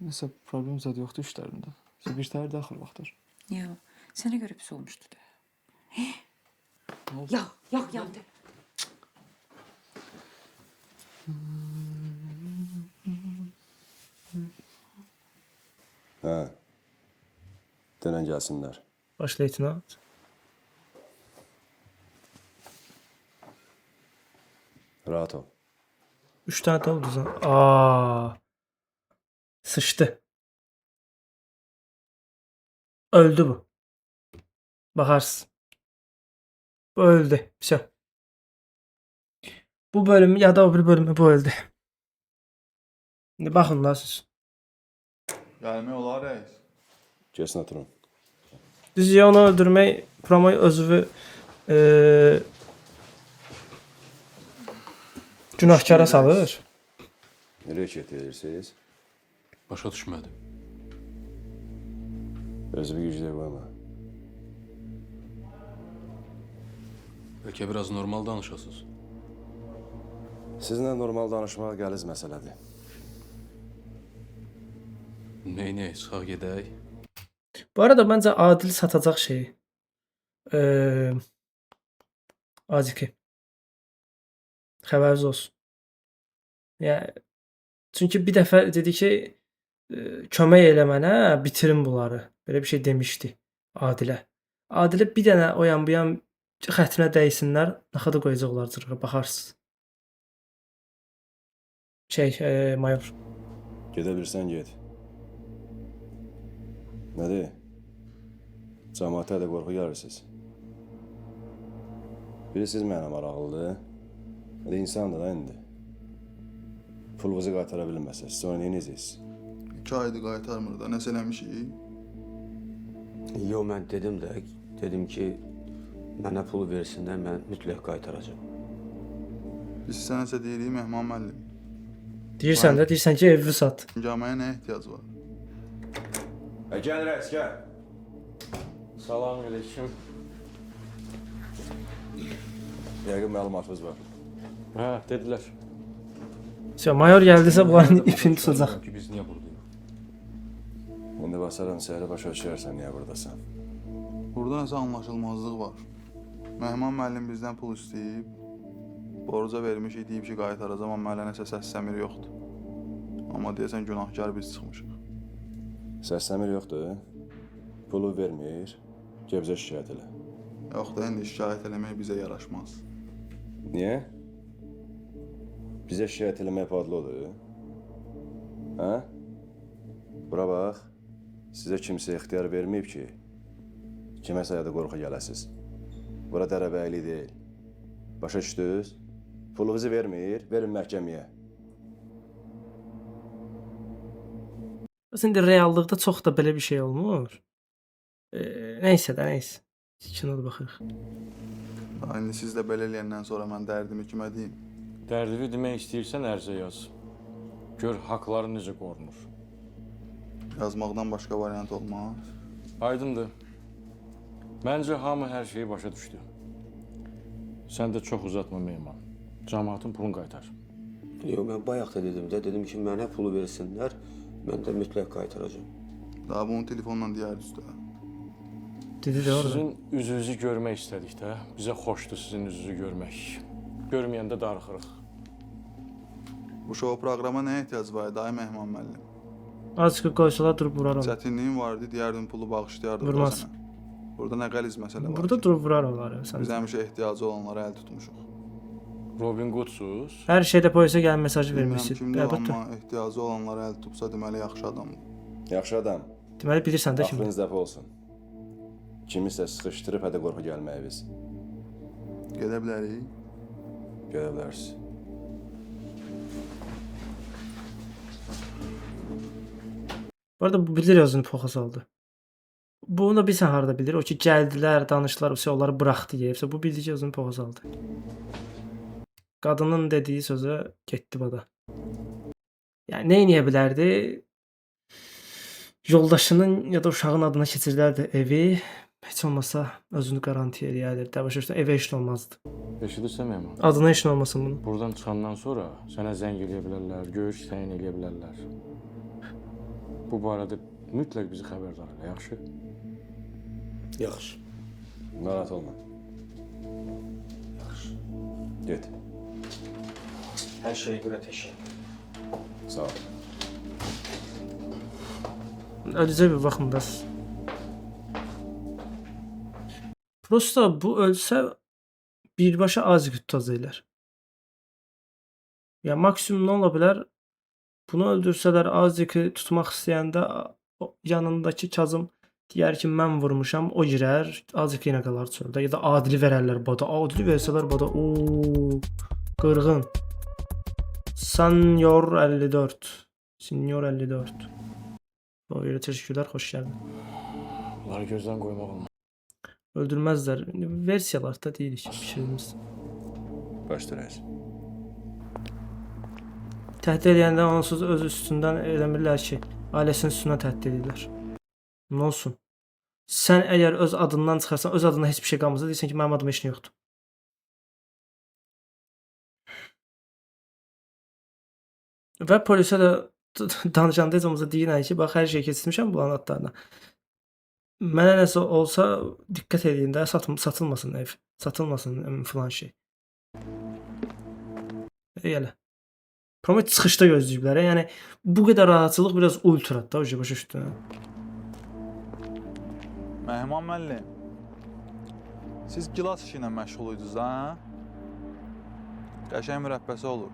Nəsə problem zad yoxdur işlərində. Sən bir təhər daxil vaxtdır. Ya, sənə görə pis olmuşdu da. Nə oldu? Yox, yandı. Hə. Denən gəlsinlər. Baş leytenant. Rahat ol. 3 tane de oldu zaten. Aa. Sıçtı. Öldü bu. Bakarsın. Bu öldü. Все. Bu bölüm ya da o bir bölümü bu öldü. Şimdi bakın lan siz. Gəlmək olar rəis. Kesin oturun. Düz onu öldürmek promoyu özü günahkara salır. Nereye edirsiniz? Başa düşmədim. Özü bir gücdə qoyma. Bəlkə biraz normal danışasınız. Sizinlə normal danışmaq qəliz məsələdir. Neynəyək, çıxaq gedək. Bu arada bence Adil satacak şeyi. Aziki. Xəbəriniz olsun. Yani çünkü bir dəfə dedi ki kömək elə mənə, bitirin bunları. Böyle bir şey demişti Adilə. Adilə bir dənə o yan bu yan xətrinə dəysinlər, naxada qoyacaqlar cırığa, baxarsınız. Mayor. Gedə bilirsən get. Nədir? Cəmaətə də qorxu gəlirsiniz. Bilirsiniz mənə maraqlıdır. Hələ insandır da indi. Pulunuzu qaytara bilməsiniz. Sonra neyinizsiz? 2 aydır qaytarmır da, nəsə eləmişik? Yo, mən dedim də, dedim ki, mənə pul versinlər, mən mütləq qaytaracağım. Biz sənəsə deyirik Mehman müəllim. Deyirsən də, deyirsən ki, evi sat. Cəmaya nə ehtiyac var? Gəl rəis, gəl. Salam aleyküm. Yəqin məlumatınız var. Hə, dedilər. Mayor gəldiysə bunların ipini tutacaq. Ki, biz niyə buradayıq? İndi basaram, səhərə başa düşərsən niyə buradasan. Burada nəsə anlaşılmazlıq var. Mehman müəllim bizdən pul istəyib. Borca vermişik, deyib ki, qaytaracam, amma hələ nəsə səs-səmir yoxdur. Amma deyəsən günahkar biz çıxmışıq. Səs-səmir yoxdur. Pulu vermir, Gebzə şikayət elə. Yox da, indi şikayət eləmək bizə yaraşmaz. Niyə? Bizə şikayət eləmək padlı olur. Hə? Bura bax, sizə kimsə ixtiyar verməyib ki, kiməsə ya da qorxu gələsiz. Bura dərəbəyli deyil. Başa düşdünüz? Pulunuzu vermir, verin məhkəməyə. İndi reallıqda çox da belə bir şey olmur. Neysə də, neysə. Kinoda baxırıq. İndi siz də belə eləyəndən sonra mən dərdimi kimə deyim? Dərdini demək istəyirsən ərzə yaz. Gör haqları necə qorunur. Yazmaqdan başqa variant olmaz. Aydındır. Məncə hamı hər şeyi başa düşdü. Sən də çox uzatma Mehman. Cəmaatın pulunu qaytar. Yox, mən bayaq da dedim də, dedim ki, mənə pulu versinlər, mən də mütləq qaytaracağım. Daha bunu telefonla deyər üstə. Dedi də orada. Sizin üzünüzü görmək istədik də. Bizə xoşdur sizin üzünüzü görmək. Görməyəndə darıxırıq. Bu şou proqrama nə ehtiyac var, dayı Mehman müəllim? Azıcık qoysalar durub vuraram. Çətinliyin vardı, deyərdim pulu bağışlayardım. Vurmaz. Burada nə qəliz məsələ var. Burada durub vurar onlar. Biz həmişə ehtiyacı olanlara əl tutmuşuq. Robin Goodsuz. Hər şeydə polisə gələn mesajı Bilmirəm vermişsin. kimdir, amma ehtiyacı olanlara əl tutsa deməli yaxşı adamdır. Yaxşı adam. Deməli bilirsən də kim. Aklınız dəfə olsun. Kimisə sıxışdırıb hədə qorxu gəlməyi biz. Gedə bilərik. Gedə bilərsiniz. Bu arada bu bilir özünü poxa saldı. Bunu da bilsən harada bilir. O ki gəldilər, danışdılar, o onları buraxdı yeyibsə bu bildi ki özünü poxa saldı. Qadının dediyi sözə getdi bada. Yəni nə edə bilərdi? Yoldaşının ya da uşağın adına keçirlərdi evi. Heç olmasa özünü garantiya eləyərdi. Başa düşdün, evə işin olmazdı. Eşidirsən Mehman? Adına işin olmasın bunun. Buradan çıxandan sonra sənə zəng eləyə bilərlər, görüş təyin eləyə bilərlər. Bu barədə mütləq bizi xəbərdar elə, yaxşı? Yaxşı. Narahat olma. Yaxşı. Get. Hər şeyə görə təşəkkür. Sağ ol. Öləcək bir baxımdasız. Prosta bu ölsə birbaşa Aziqi tutacaqlar. Ya maksimum nə ola bilər? Bunu öldürsələr Aziqi tutmaq istəyəndə yanındakı Kazım deyər ki, mən vurmuşam, o girər, Aziq yenə qalar çöldə. Ya da Adili verərlər boda. Adili versələr boda. Oo, qırğın. Senior 54. Senior 54. O yerə təşəkkürlər, xoş gəldin. Bunları gözdən qoymaq olmaz. Öldürməzlər. Versiyalarda deyirik fikrimiz. Başlayırız. Təhdid edəndə onsuz öz üstündən eləmirlər ki, ailəsinin üstündən təhdid edirlər. Nə olsun? Sən əgər öz adından çıxarsan, öz adına heç bir şey qalmasa, deyirsən ki, mənim adıma heç nə yoxdur. Və polisə də danışanda heç olmasa deyirlər ki, bax hər şey keçirmişəm bunların adlarına. Mənə nəsə olsa diqqət edin də satılmasın ev, satılmasın filan şey. Elə. Promet çıxışda gözləyiblər. Yəni bu qədər rahatçılıq biraz ultradır da, başa düşdün. Mehman müəllim, siz gilas işi ilə məşğul idiniz, ha? Qəşəng mürəbbəsi olur.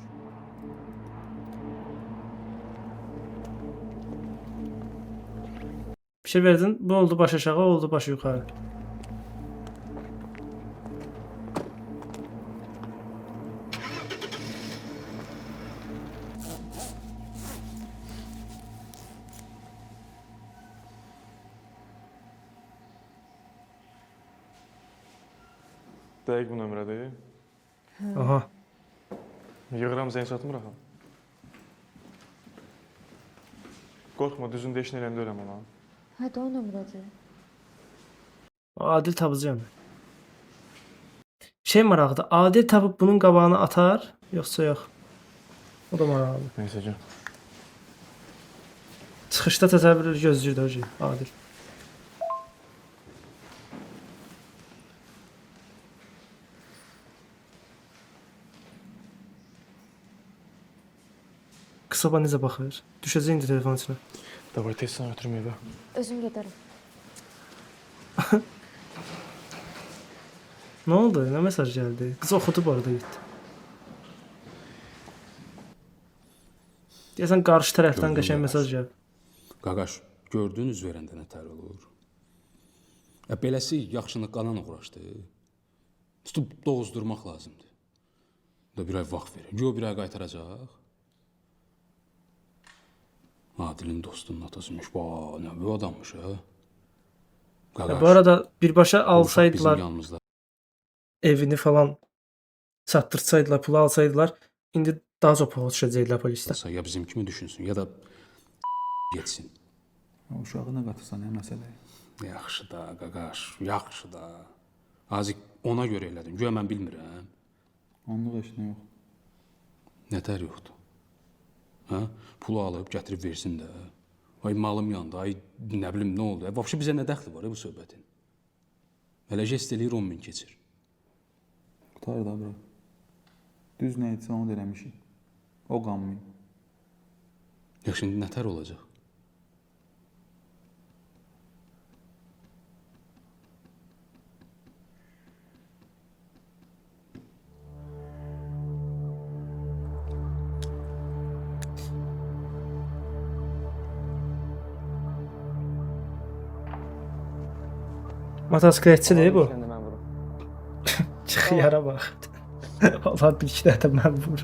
Bir şey verdin, bu oldu baş aşağı, oldu baş yuxarı. Dəqiq bu nömrədir. Aha. Yığıram, zəng satmır axı. Qorxma, düzün deşin eləndə öləm ona. Hə, o nömrədir. Adil tapacağım. Şey maraqlıdır, Adil tapıb bunun qabağını atar, yoxsa yox? O da maraqlı. Neysə ki. Çıxışda təsəvvür gözləyir də o Adil. Qısaba necə baxır? Düşəcək indi telefon içinə. Davay, tez sana ötürüm evə. Özüm gedərəm. Nə oldu? Nə mesaj gəldi? Qız oxudu bu arada getdi. Deyəsən qarşı tərəfdən qəşəng mesaj gəldi. Qaqaş, gördüyünüz verəndə nətər olur? Beləsi yaxşını qanan uğraşdı. Tutub doğuzdurmaq lazımdır. Da bir ay vaxt verir. Yo, bir ay qaytaracaq. Adilin dostunun atasıymış. Nə bu adammış, ha? Bu arada birbaşa alsaydılar, evini falan çatdırsaydılar, pulu alsaydılar, indi daha çox pul düşəcəklər polisdən. Ya bizim kimi düşünsün, ya da getsin. Uşağı nə qatırsan, nə məsələyə? Yaxşı da, qaqaş, yaxşı da. Aziq ona görə elədin. Güya mən bilmirəm. Onluq heç nə yox. Nətər yoxdur? Hə? Pulu alıb gətirib versin də. Ay malım yandı, ay nə bilim nə oldu. Vəbşi bizə nə dəxli var bu söhbətin? Elə jest eləyir 10 min keçir. Qutar da bura. Düz nə etsə onu da eləmişik. O qanmayın. Yaxşı, indi nətər olacaq? Motosikletçidir bu. Çıx yara bax. Allah bir iki dəfə mən vur.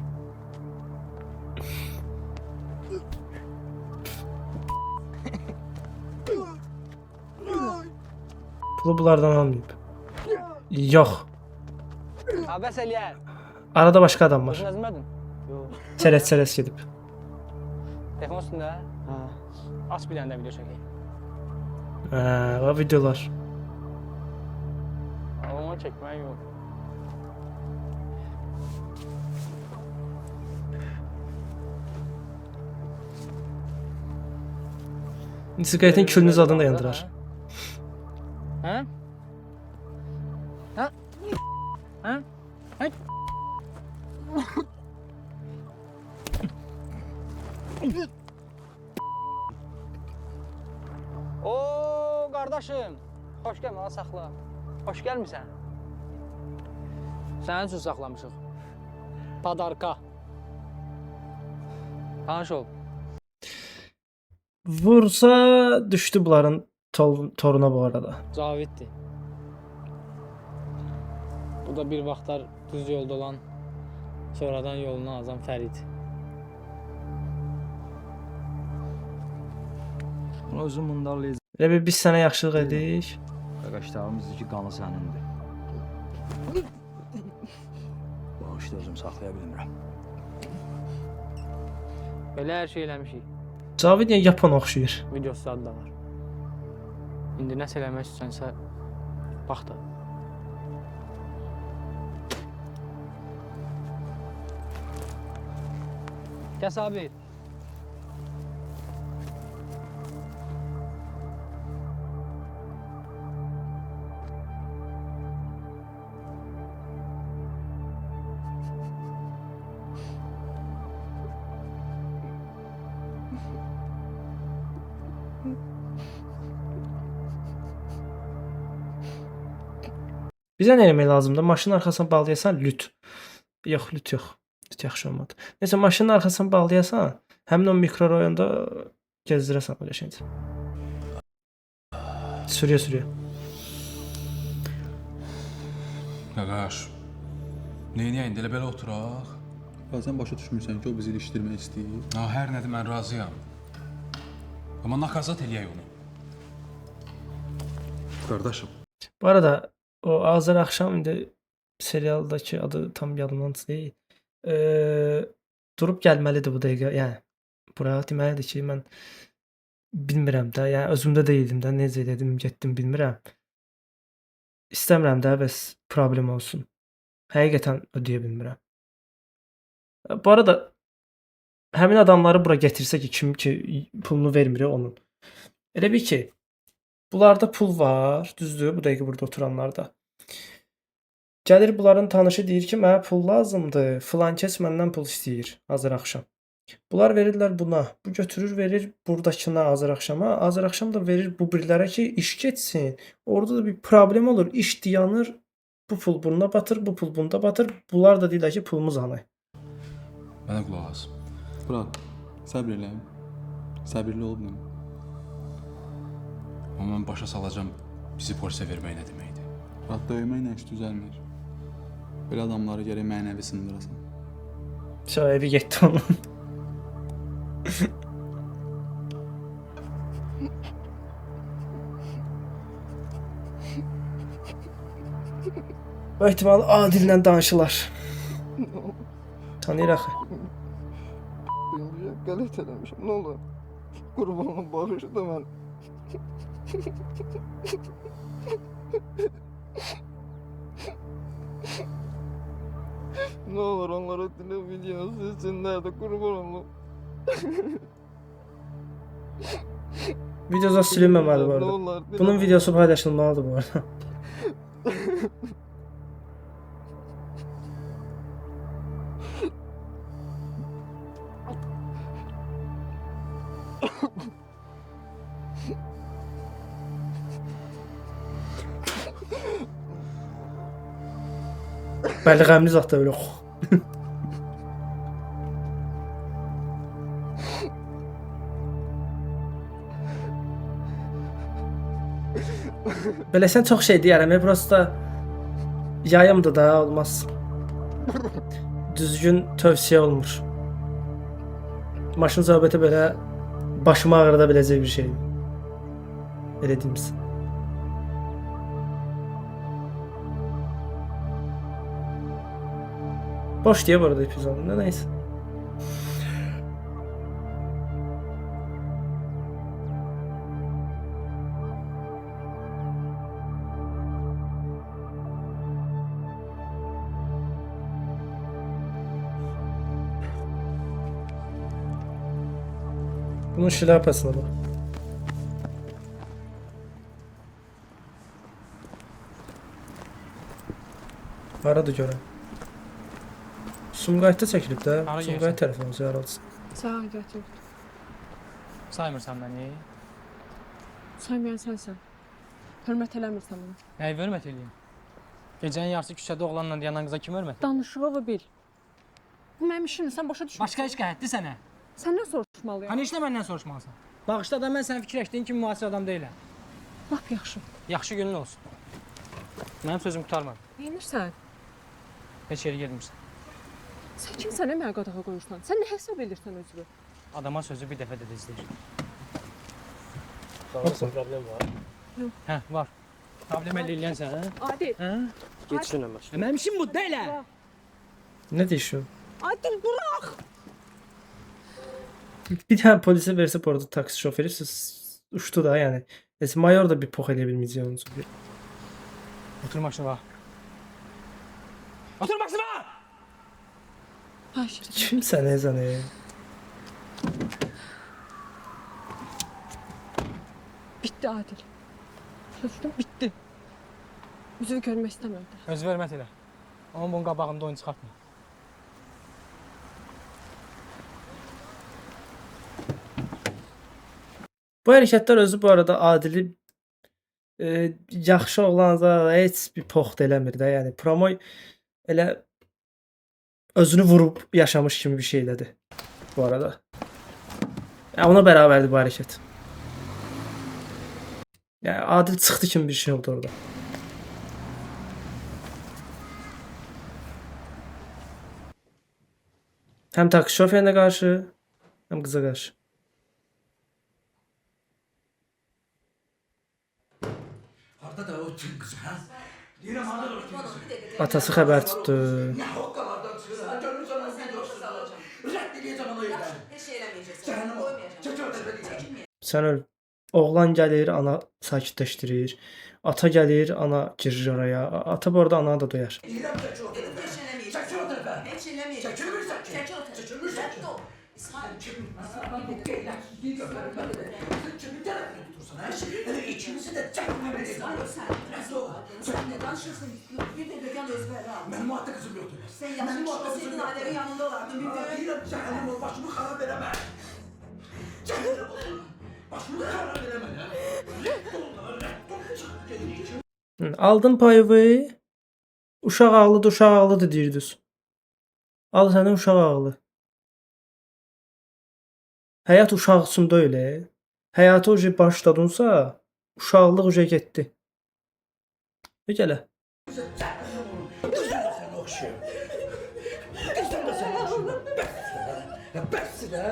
Pulu bunlardan almayıb. Yox. Abəs eləyər. Arada başqa adam var. Yazmadın? Yox. Çərəz gedib. Telefon üstündə? Hə. Aç bir dənə də video çəkək. O videolar. Aşağı çəkmək yox. Siqaretin külünü zadını da yandırar. Hə? Hə? Hə? Hə? Oo, qardaşım. Xoş gəlmə, ala saxla. Xoş gəlmisən. Sənin üçün saxlamışıq. Padarka. Tanış ol. Vursa düşdü bunların toruna bu arada. Caviddir. Bu da bir vaxtlar düz yolda olan, sonradan yolunu azan Fərid. Özüm bunlarla Elə bir biz sənə yaxşılıq edik. Qardaşlarımız ki qanı sənindir. Bağışla özüm saxlaya bilmirəm. Belə hər şey eləmişik. Cavid yəni yapan oxşayır. Videosu da var. İndi nəsə eləmək istəsənsə, bax da. Kəs abi. Bizə nə eləmək lazımdır? Maşının arxasına bağlayasan lüt. Yox, lüt yox. Lüt yaxşı olmadı. Nəsə maşının arxasına bağlayasan, həmin o mikrorayonda gezdirəsən o qəşəngcə. Sürüyə. Qaqaş, neyniyək indi elə belə oturaq? Sən başa düşmürsən ki, o bizi ilişdirmək istəyir. Ha, hər nədir mən razıyam. Amma nakazat eləyək onu. Qardaşım. Bu arada o Azər Axşam indi serialdakı adı tam yadımdan deyil. Durub gəlməlidir bu dəqiqə. Yəni bura deməlidir ki, mən bilmirəm də, yəni özümdə deyildim də, necə dedim, getdim bilmirəm. İstəmirəm də, bəs problem olsun. Həqiqətən ödəyə bilmirəm. Bu arada həmin adamları bura gətirsə ki, kim ki pulunu vermir onun. Elə bil ki, bunlarda pul var, düzdür, bu dəqiqə burada oturanlarda. Gəlir bunların tanışı deyir ki, mənə pul lazımdır, filan kəs məndən pul istəyir Azər Axşam. Bunlar verirlər buna, bu götürür verir buradakına Azər Axşama, Azər Axşam da verir bu birilərə ki, iş getsin. Orada da bir problem olur, iş dayanır, bu pul buna batır, bu pul bunda batır. Bunlar da deyirlər ki, pulumuz hanı. Mənə qulaq as. Bırak, səbr elə. Səbirli ol bunu. Amma mən başa salacağam bizi polisə vermək nə deməkdir. Bırak, döyməklə iş düzəlmir. Belə adamları gərək mənəvi sındırasan. Evi getdi onun. Bu ehtimal Adillə danışırlar. Tanıyır axı. Qələt eləmişəm, nə olur? Qurbanın bağışı da mən. Ne olur onlara dile videosu silsinler de kurban olun. Videoda silinməməli bu arada. Bunun videosu paylaşılmalıdır bu arada. Bəli, qəmli zat da öyle. Belə sən çox şey deyərəm, prosta yayımdır da, olmaz. Düzgün tövsiyə olmur. Maşın söhbəti belə başıma ağrıda biləcək bir şey. Elə deyim sizə. Boş diye bu arada epizodunda, neyse. Bunun şlyapasına bax. Haradır görəm. Sumqayıtda çəkilib də. Hara Sumqayıt gəlirsən? tərəfindən yaralısı. Sağ ol, götür. Saymırsan məni. Saymayan sənsən. Hörmət eləmirsən mənə. Nəyi hörmət eləyim? Gecənin yarısı küçədə oğlanla yanan qıza kim hörmət? Danışığı bil. Bu mənim işimdir, sən başa düşmürsən. Başqa iş qəhətdir sənə. Səndən soruşmalıyam. Hani işlə məndən soruşmalısan? Bağışla da mən sən fikirləşdiyin kimi müasir adam deyiləm. Lap yaxşı. Yaxşı günün olsun. Mənim sözüm qurtarmadı. Neynirsən? Heç yeri gelmirsən. Sən kimsən, mənə qadağa qoyursan? Sən nə hesab edirsən özünü? Adama sözü bir dəfə də izləyir. Baxın. Problem var. Hə, var. Problem eləyənsən, hə? Adil. Hə? Geçsin ama. Mənim işim bu deyil. Nə deyir? Adil, bırak. Bir tane polise versip orada taksi şoförü uçtu da yani. Neyse mayor da bir pox edə bilməyəcək onun üçün. Otur maşına. Otur maşına! Hayır. Kimsən Ezanı? Bitti Adil. Sözüm bitti. Üzünü görmək istəmirdim. Öz hörmət elə. Onun bunun qabağında oyun çıxartma. Bu hərəkətlər özü bu arada Adili yaxşı oğlanza heç bir pox da eləmir də. Yəni Promoy elə özünü vurub yaşamış kimi bir şey elədi bu arada. Yəni ona bərabərdir bu hərəkət. Yəni Adil çıxdı kimi bir şey oldu orada. Həm taksi şoförünə qarşı, həm qıza qarşı. Harda da o tüm kız ha? Deyirəm harda da o tüm kız. Atası xəbər tutdu. Nə hoqqalardan çıxır ha? Görürsən o videosunu. Rədd eləyəcəm onu evdən. Heç şey eləməyəcəksən. Cəhənnəm ol. Qoymayacağam. Çək o tərəfə deyirəm. Sən öl. Oğlan gəlir, ana sakitləşdirir. Ata gəlir, ana girir oraya. Ata bu arada ananı da döyər. Deyirəm çək o tərəfə. Heç eləməyəcəksən. Çək o tərəfə. Heç eləməyəcəksən. Çəkilmirsən ki. Çək o tərəfə. Çəkilmirsən ki. Rədd ol. İsmail. Bu qeyrətsizliyi göstərir. Sən kimin tərəfini tutursan ha? Elə ikimizi də cəhənnəmə verir. İsmail, sən. Rədd ol. Sən nə danışırsın? Bir də gökən özbəri al. Mənim haqqda qızım yoxdur. Sən yaxşı olsaydın ailənin yanında olardın. Bir gün. Deyirəm cəhənnəm ol. Başımı xarab eləmə. Cəhənnəm ol. Başımı xarab eləmə. Rədd ol. Rədd ol. Çıx gedin. Aldın payımı. Uşaq ağlıdır, uşaq ağlıdır deyirdiniz. Al sənin uşaq ağlı. Həyat uşaq üçün deyil. Həyatı uca başladınsa, uşaqlıq uca getdi. Bir gələ. Qızım da sənə oxşuyur. Qızım da sənə oxşuyur. Bəsdir də.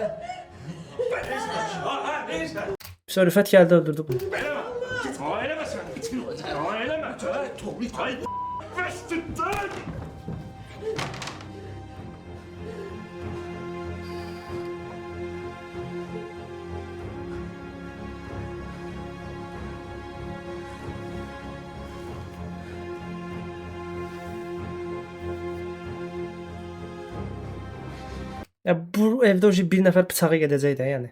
Bəsdir. Sörfət gəldi öldürdü bunu. Eləmə sən. Eləmə. Ay, bəsdir. Ya bu evdə uca bir nəfər bıçağı gedəcək də yəni.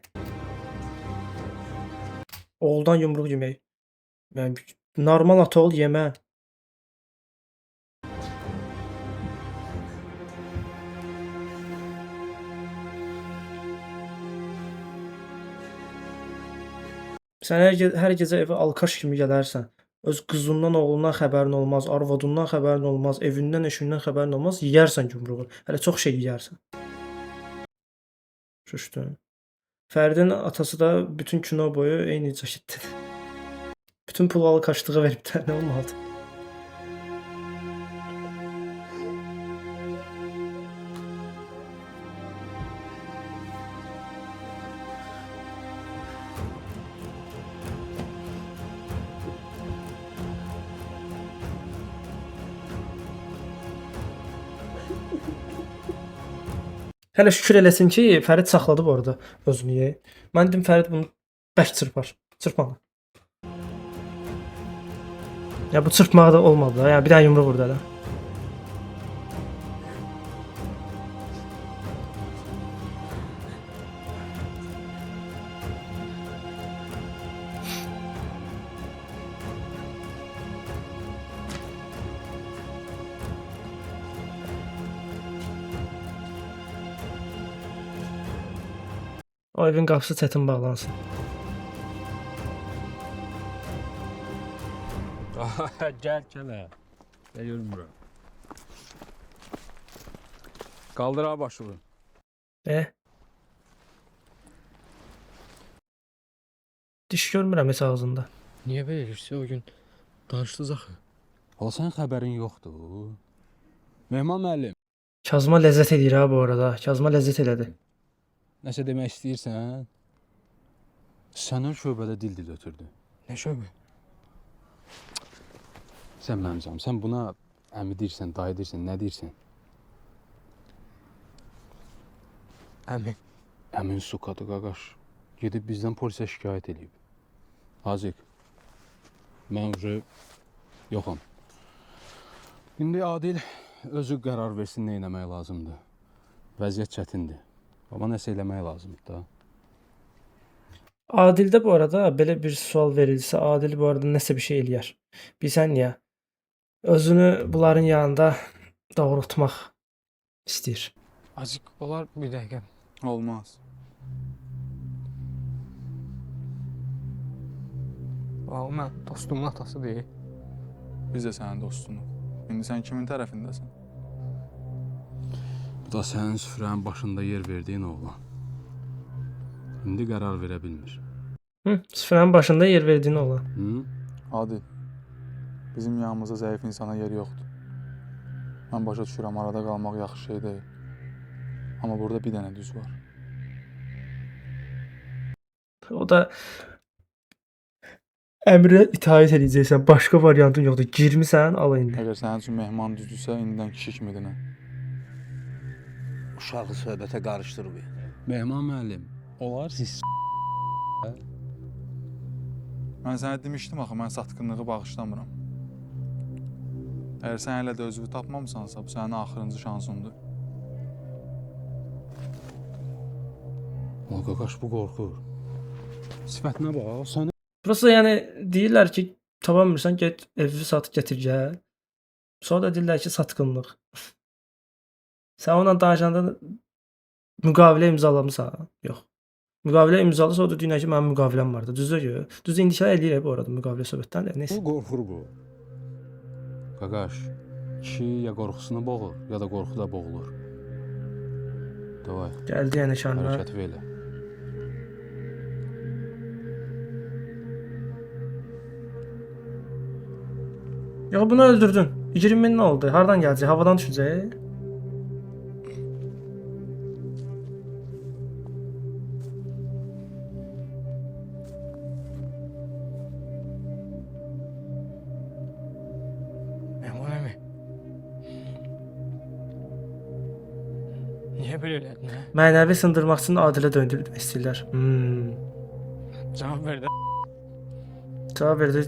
Oğuldan yumruq yemək. Yəni normal ata ol yemə. Sən hər gecə evə alkaş kimi gələrsən. Öz qızından, oğlundan xəbərin olmaz, arvadından xəbərin olmaz, evindən, eşindən xəbərin olmaz, yeyərsən yumruğu. Hələ çox şey yeyərsən. Şuşdu. Fəridin atası da bütün kino boyu eyni cəketdir. Bütün pulu alkaşlığa verib də nə olmalıdır? Hələ şükür eləsin ki, Fərid saxladı bu arada özünü. Mən dedim Fərid bunu bərk çırpar. Çırpmadı. Ya bu çırpmağı da olmadı da. Yəni bir dənə yumruq vurdu hələ. O evin qapısı çətin bağlansın. Gəl, gəl. Gəl görüm bura. Qaldır ha başını. Diş görmürəm heç ağzında. Niyə belə edirsən? O gün danışdınız axı. Hala sənin xəbərin yoxdur. Mehman müəllim, Kazıma ləzzət edir ha bu arada. Kazıma ləzzət elədi. nəsə demək istəyirsən? Sən o şöbədə dil ötürdün. Nə şöbə? Sən mənim canım, sən buna əmi deyirsən, dayı deyirsən, nə deyirsən? Əmi. Əmin sukadı qaqaş. Gedib bizdən polisə şikayət edib. Hazik, mən yoxam. İndi Adil özü qərar versin nə etmək lazımdır. Vəziyyət çətindir. Amma nəsə eləmək lazımdır da. Adildə bu arada belə bir sual verilsə, Adil bu arada nəsə bir şey eləyər. Bilsən niyə? Özünü bunların yanında doğrultmaq istəyir. Azıcık olar bir dəqiqə. Olmaz. O mən dostumun atası deyil. Biz də sənin dostunuq. İndi sən kimin tərəfindəsən? Bu da sənin süfrənin başında yer verdiyin oğlan. İndi qərar verə bilmir. Süfrənin başında yer verdiyin oğlan. Adil, bizim yanımızda zəif insana yer yoxdur. Mən başa düşürəm, arada qalmaq yaxşı şey deyil. Amma burada bir dənə düz var. O da əmrə itaət edəcəksən. Başqa variantın yoxdur. Girmisən, al indi. Əgər sənin üçün mehman düzdürsə, indidən kişi kimi dinə. Uşağı söhbətə qarışdırmayın. Mehman müəllim, olar siz Mən sənə demişdim axı, mən satqınlığı bağışlamıram. Əgər sən hələ də özünü tapmamısansa, bu sənin axırıncı şansındır. O qaqaş bu qorxur. Sifətinə bax, sən Burası yəni deyirlər ki, tapamırsan, get evi satıb gətir gəl. Sonra da deyirlər ki, satqınlıq. Sən onunla danışanda müqavilə imzalamısan? Yox. Müqavilə imzalı, sonra da deyirlər ki, mənim müqaviləm vardı. Düzdür? Düzdür, indikilər eləyir bu arada müqavilə söhbətdən. Neyse. bu qorxur bu. Qaqaş, kişi ya qorxusunu boğur, ya da qorxuda boğulur. Davay. Gəldi yəni şanlar. Hərəkət elə. Ya bunu öldürdün. 20 min nə oldu? Hardan gələcək? Havadan düşəcək? Mehman əmi. Niyə belə elədin, hə? Mənəvi sındırmaq üçün Adilə döndürmək istəyirlər. Cavab ver də. Cavab verdi.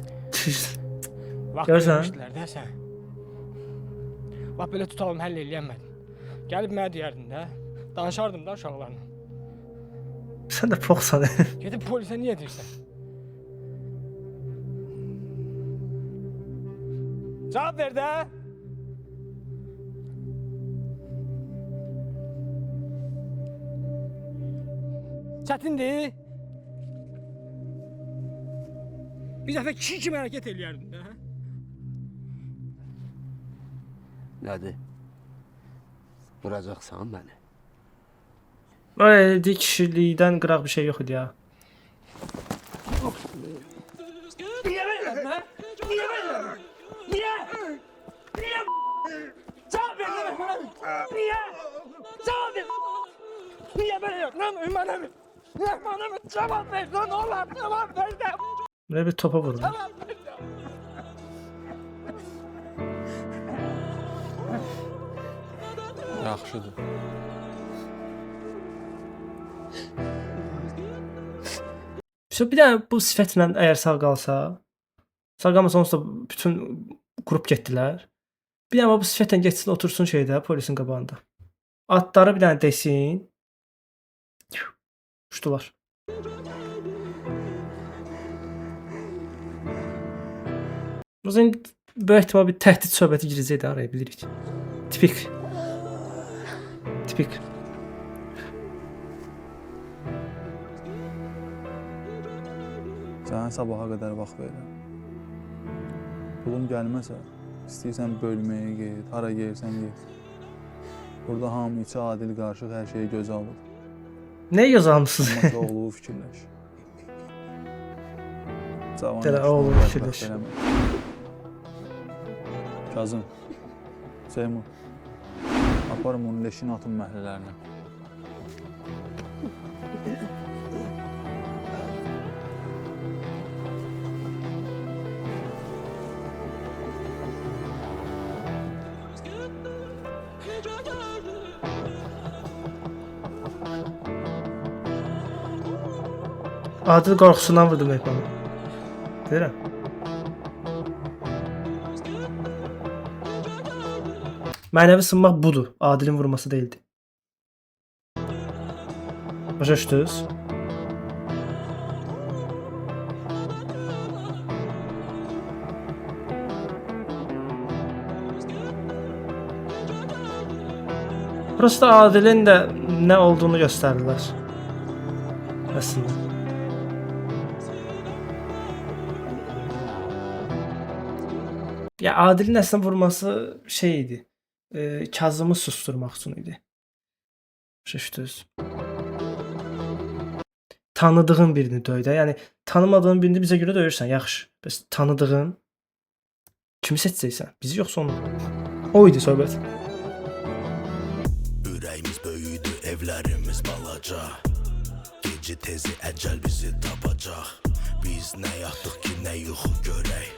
Vaxt Görsən? vermişdilər də sən. Bax belə tutalım, həll eləyəmədin. Gəlib mənə deyərdin də. Danışardım da uşaqlarla. Sən də poxsan. Gedib polisə niyə deyirsən? Cavab ver də. Çətindir. Bir dəfə kişi kimi hərəkət eləyərdin də. Nədir? Vuracaqsan məni. Böyle dik kişilikdən qıraq bir şey yox idi ya. Niye böyle yaptın ha? Niye böyle yaptın? Niye? Niye? Cevap ver lan bana. Niye? Cevap ver. Niye böyle yaptın lan Mehman abi? Mehman abi cevap ver lan oğlum cevap ver de. Böyle bir topa vurdu. Cevap ver de. Yaxşıdır. Bir dənə bu sifətlə əgər sağ qalsa, sağ qalmasa onsuz da bütün qrup getdilər. Bir dənə bu sifətlə getsin, otursun şeydə, polisin qabağında. Atları bir dənə desin. Uçdular. O zaman böyük ehtimal bir təhdid söhbəti girəcəkdi araya, bilirik. Tipik. Tipik. Sənə sabaha qədər vaxt verirəm. Pulum gəlməsə, istəyirsən bölməyə get, hara gelsən get. Burada hamı içi adil qarışıq hər şeyi gözə alır. Nə yazamısınız? Amma ki, oğlu fikirləş. Cavan Dələ, yaşlı oğlu bədbəxt fikirləş. eləmə. Kazım, Seymur, aparım onun leşini atın məhlələrinə. Adil qorxusundan vurdum Mehmanı. Deyirəm. Mənəvi sınmaq budur. Adilin vurması deyildi. Başa düşdünüz? Prosta Adilin də nə olduğunu göstərdilər. Əslində. Ya Adilin əslində vurması şey idi. Kazımı susturmaq üçün idi. Başa düşdünüz? Tanıdığın birini döy də. Yəni tanımadığın birini bizə görə döyürsən, yaxşı. Bəs tanıdığın kimi seçəcəksən? Bizi yoxsa onu? O idi söhbət. Ürəyimiz böyüdü, evlərimiz balaca. Gecə tezi əcəl bizi tapacaq. Biz nə yatdıq ki, nə yuxu görək.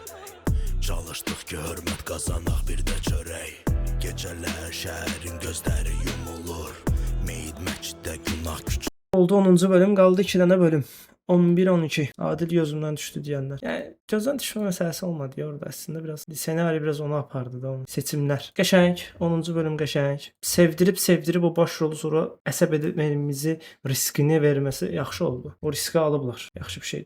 Çalışdıq ki, hörmət qazanaq bir də çörək. Gecələr şəhərin gözləri yumulur. Meyid məsciddə günah küçük. Oldu 10-cu bölüm, qaldı 2 dənə bölüm. 11-12. Adil gözümdən düşdü deyənlər. Yəni gözdən düşmə məsələsi olmadı ya orada. Əslində biraz senari biraz onu apardı da onu. Seçimlər. Qəşəng, 10-cu bölüm qəşəng. Sevdirib o baş rolu sonra əsəb edilməyimizi riskini verməsi yaxşı oldu. O riski alıblar. Yaxşı bir şeydir.